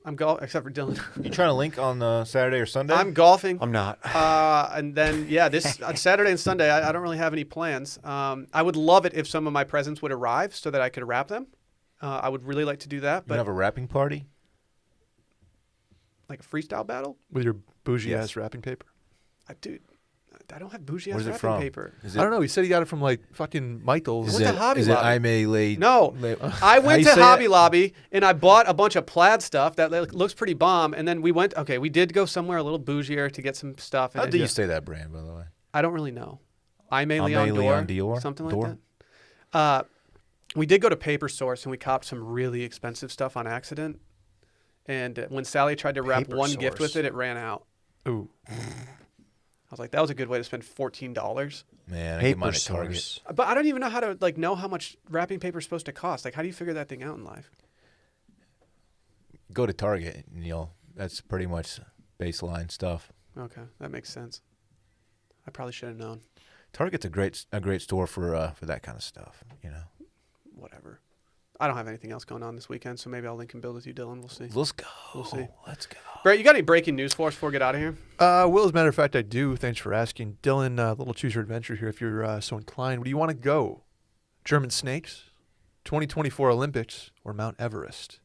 I'm except for Dylan. You trying to link on Saturday or Sunday? I'm golfing. I'm not. And then, this on Saturday and Sunday, I don't really have any plans. I would love it if some of my presents would arrive so that I could wrap them. I would really like to do that, You but have a wrapping party? like a freestyle battle? With your bougie Yes. ass wrapping paper. Dude, I don't have bougie ass Where's it wrapping from? paper. Is I don't know. He said he got it from like fucking Michael's. Went to Hobby is it Lobby. I may lay? No, lay- I How went you to say Hobby it? Lobby and I bought a bunch of plaid stuff that looks pretty bomb. And then we did go somewhere a little bougier to get some stuff. And How do you say that brand, by the way? I don't really know. I may Aimé Leon Leon Dore, Dior? something like Dore? that. We did go to Paper Source and we copped some really expensive stuff on accident. And when Sally tried to wrap Paper one gift Source. with it rann out. Ooh. I was like, that was a good way to spend $14. Man, I get mine Paper at Target. source. But I don't even know how to know how much wrapping paper is supposed to cost. Like, how do you figure that thing out in life? Go to Target, and that's pretty much baseline stuff. Okay, that makes sense. I probably should have known. Target's a great store for that kind of stuff. Whatever. I don't have anything else going on this weekend, so maybe I'll link and build with you, Dylan. We'll see. Let's go. We'll see. Let's go. Brett, you got any breaking news for us before we get out of here? Will, as a matter of fact, I do. Thanks for asking. Dylan, little choose your adventure here if you're so inclined. Where do you want to go? German snakes? 2024 Olympics or Mount Everest?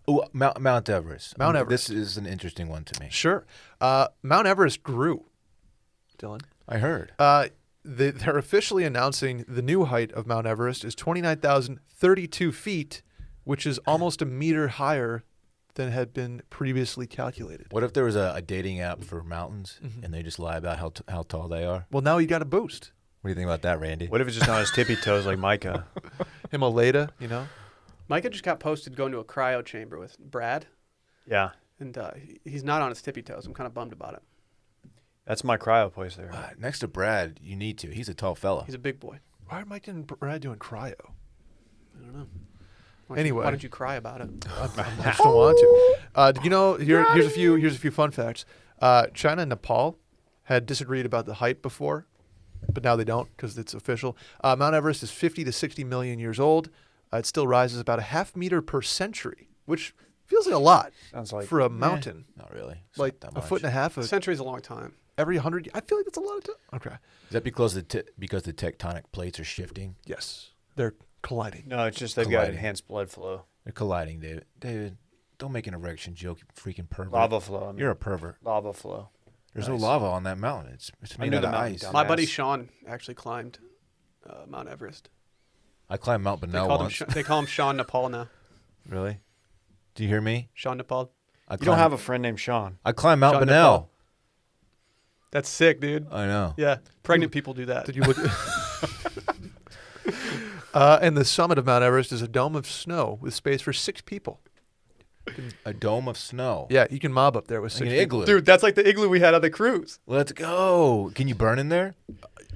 Oh, Mount Everest. Mount Everest. This is an interesting one to me. Sure. Mount Everest grew. Dylan. I heard. They're officially announcing the new height of Mount Everest is 29,032 feet, which is almost a meter higher than had been previously calculated. What if there was a dating app for mountains and they just lie about how tall they are? Well, now you got a boost. What do you think about that, Randy? What if it's just on his tippy toes like Micah? Himalaya, you know? Micah just got posted going to a cryo chamber with Brad, Yeah. and he's not on his tippy toes. I'm kind of bummed about it. That's my cryo place there. Next to Brad, you need to. He's a tall fella. He's a big boy. Why are Mike and Brad doing cryo? I don't know. Anyway. Why did you cry about it? I just don't want to. Did you know? Here's a few fun facts. China and Nepal had disagreed about the height before, but now they don't because it's official. Mount Everest is 50 to 60 million years old. It still rises about a half meter per century, which feels like a lot Sounds like for a mountain. Not really. It's Like not that a much. foot and a half A century's a long time. every 100. I feel like that's a lot of time. Okay. Is that because the tectonic plates are shifting? Yes, they're colliding. No, it's just they've got Colliding. enhanced blood flow. They're colliding, David. David, don't make an erection joke, you freaking pervert. Lava flow. I mean, You're a pervert. lava flow. There's Nice. no lava on that mountain. It's I made knew out the of mountain ice. dumb. My buddy Dumbass. Sean actually climbed Mount Everest. I climbed Mount They, Benel called him once. they call him Sean Nepal now. Really? Do you hear me? Sean Nepal. I You don't have a friend named Sean. I climbed Mount Sean Benel. Nepal. That's sick, dude. I know. Yeah, pregnant people do that. Did you look? And the summit of Mount Everest is a dome of snow with space for 6 people. A dome of snow. Yeah, you can mob up there with Like 6 an people. igloo. Dude, that's like the igloo we had on the cruise. Let's go. Can you burn in there?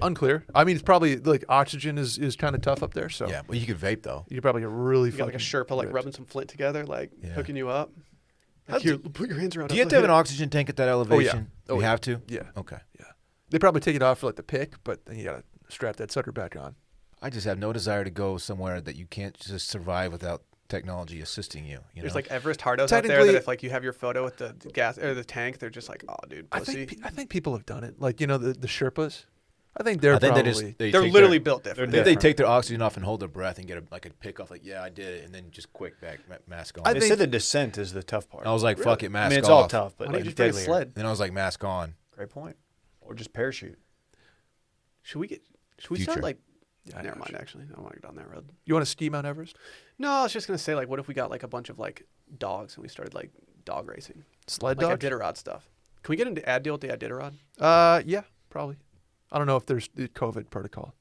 Unclear. I mean, it's probably like oxygen is kind of tough up there, so Yeah, but you could vape though. you probably get really You got like a fucking Sherpa like ripped. rubbing some flint together, like Yeah. hooking you up. How Like, here, put your hands around. Do you have to have an oxygen tank at that elevation? Oh, you yeah. have to? Yeah, Okay. they probably take it off for like the pick, but then you gotta strap that sucker back on. I just have no desire to go somewhere that you can't just survive without technology assisting you. You There's know? like Everest hardos out there Technically- that if like you have your photo with the gas or the tank, they're just like, oh, dude, I pussy. think people have done it. Like the Sherpas. I think they're I think probably. They're take literally their, built they're different. I think they different. take their oxygen off and hold their breath and get a pick off. Like, yeah, I did it, and then just quick back mask on. I They think- said the descent is the tough part. I was like, fuck it, I mask mean, it's off. all tough, Why but don't you like just bring a deadlier. sled? Then I was like, mask on. Great point. Or just parachute. Should we Future. start like? Yeah, Never no, mind. Actually, I don't want to go down that road. You want to ski Mount Everest? No, I was just gonna say like, what if we got like a bunch of like dogs and we started like dog racing, Sled like dog? Iditarod stuff. Can we get into ad deal with the Iditarod? Yeah, probably. I don't know if there's the COVID protocol.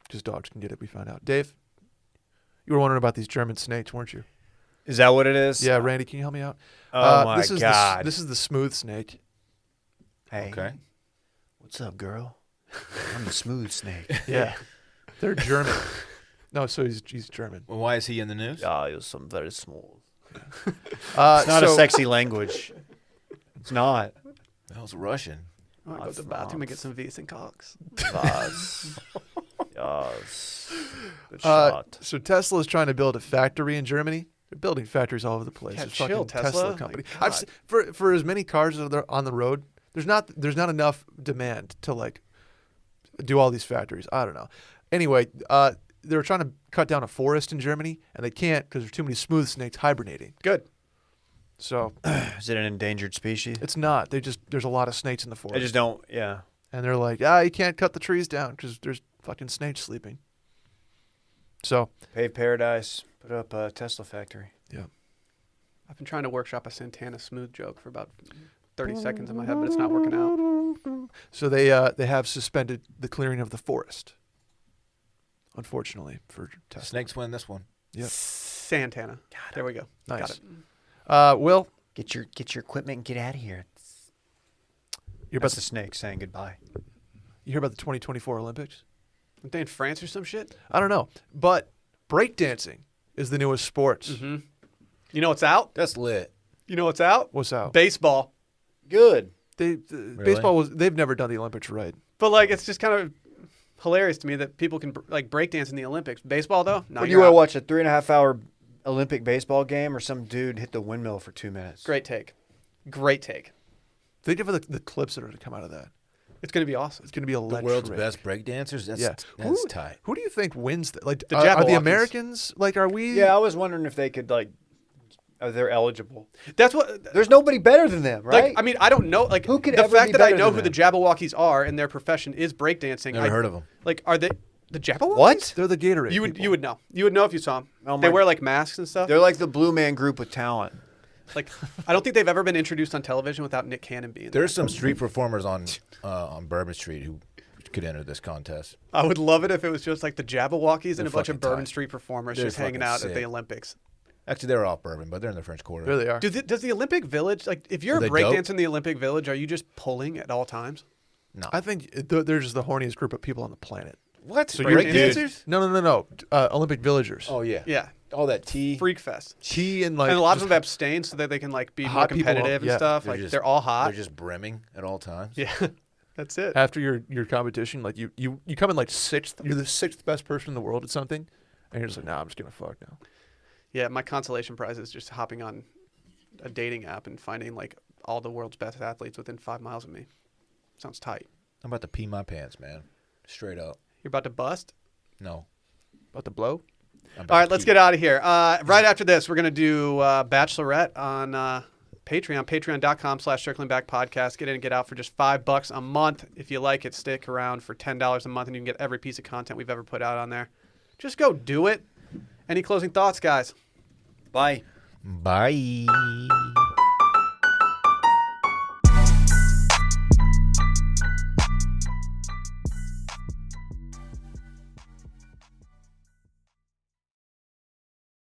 Just dogs can get it. We found out. Dave, you were wondering about these German snakes, weren't you? Is that what it is? Yeah, Randy, can you help me out? Oh my this is God. this is the smooth snake. Hey. Okay. What's up, girl? I'm the smooth snake. Yeah, they're German. No, so he's German. Well, why is he in the news? Yeah, you're some very small. It's It's not a sexy language. It's not. That was Russian. I want to go to the That's bathroom and not- get some V's and cocks. Yes. Yes. Good Uh, shot. So Tesla is trying to build a factory in Germany. They're building factories all over the place. Yeah, It's chill, fucking Tesla. My company. God. I've for as many cars that are on the road, there's not enough demand to like do all these factories. I don't know. Anyway, they were trying to cut down a forest in Germany, and they can't because there's too many smooth snakes hibernating. Good. So Is it an endangered species? it's not. There's a lot of snakes in the I forest, just don't. Yeah. and they're like, you can't cut the trees down because there's fucking snakes sleeping. So Pave paradise. Put up a Tesla factory. I've been trying to workshop a Santana smooth joke for about 30 seconds in my head, but it's not working out. So they have suspended the clearing of the forest. Unfortunately for Tesla. Snakes win this one. Yep. Santana. There we go. Nice. Got it. Will, Get your equipment and get out of here. you're about That's the snake saying goodbye. you hear about the 2024 Olympics? Aren't they in France or some shit? I don't know, but breakdancing is the newest sport. Mm-hmm. You know what's out? That's lit. You know what's out? What's out? Baseball. Good. They've never done the Olympics right. But like, it's just kind of hilarious to me that people can like breakdance in the Olympics. Baseball though, no. Would you you're want to out. watch a 3.5 hour Olympic baseball game or some dude hit the windmill for 2 minutes? Great take. Great take. Think of the clips that are to come out of that. It's going to be awesome. It's going to be The electric. world's best breakdancers? That's Who- tight. Who do you think wins? Like, The are the Jabberwockies. Americans? Like, are we? Yeah, I was wondering if they could they're eligible. That's what. There's nobody better than them, right? Like, I mean, I don't know. Like, Who could the ever fact be that I better know than who the them? Jabberwockies are and their profession is breakdancing. Never heard of them. Like, are they the Jabberwockies? What? They're the Gatorade. You would people. you would know. You would know if you saw them. Oh They my- wear like masks and stuff. They're like the Blue Man Group with talent. Like, I don't think they've ever been introduced on television without Nick Cannon being there. There's some street performers on Bourbon Street who could enter this contest. I would love it if it was just like the Jabberwockies and They're a bunch of fucking Bourbon tight. Street performers They're just hanging fucking out at the sick. Olympics. Actually, they're off Bourbon, but they're in the French Quarter. There they are. Does the Olympic Village, like, if you're Are a they dope? breakdancer in the Olympic Village, are you just pulling at all times? No. I think they're just the horniest group of people on the planet. What? So you're Breakdancers? No. Olympic villagers. Oh, yeah. Yeah. All that tea. Freak fest. Tea and like And a lot of just them abstain so that they can like be more hot people, competitive and yeah. stuff. They're Like just- they're all hot. They're just brimming at all times. Yeah, that's it. after your competition, like you come in like sixth. You're the sixth best person in the world at something, and you're just like, nah, I'm just gonna fuck now. Yeah, my consolation prize is just hopping on a dating app and finding like all the world's best athletes within 5 miles of me. Sounds tight. I'm about to pee my pants, man. Straight up. You're about to bust. No. About to blow. I'm about All to right, let's pee. get out of here. Right after this, we're gonna do Bachelorette on Patreon. Patreon.com/circlingbackpodcast. Get in and get out for just $5 a month. If you like it, stick around for $10 a month, and you can get every piece of content we've ever put out on there. Just go do it. Any closing thoughts, guys? Bye. Bye.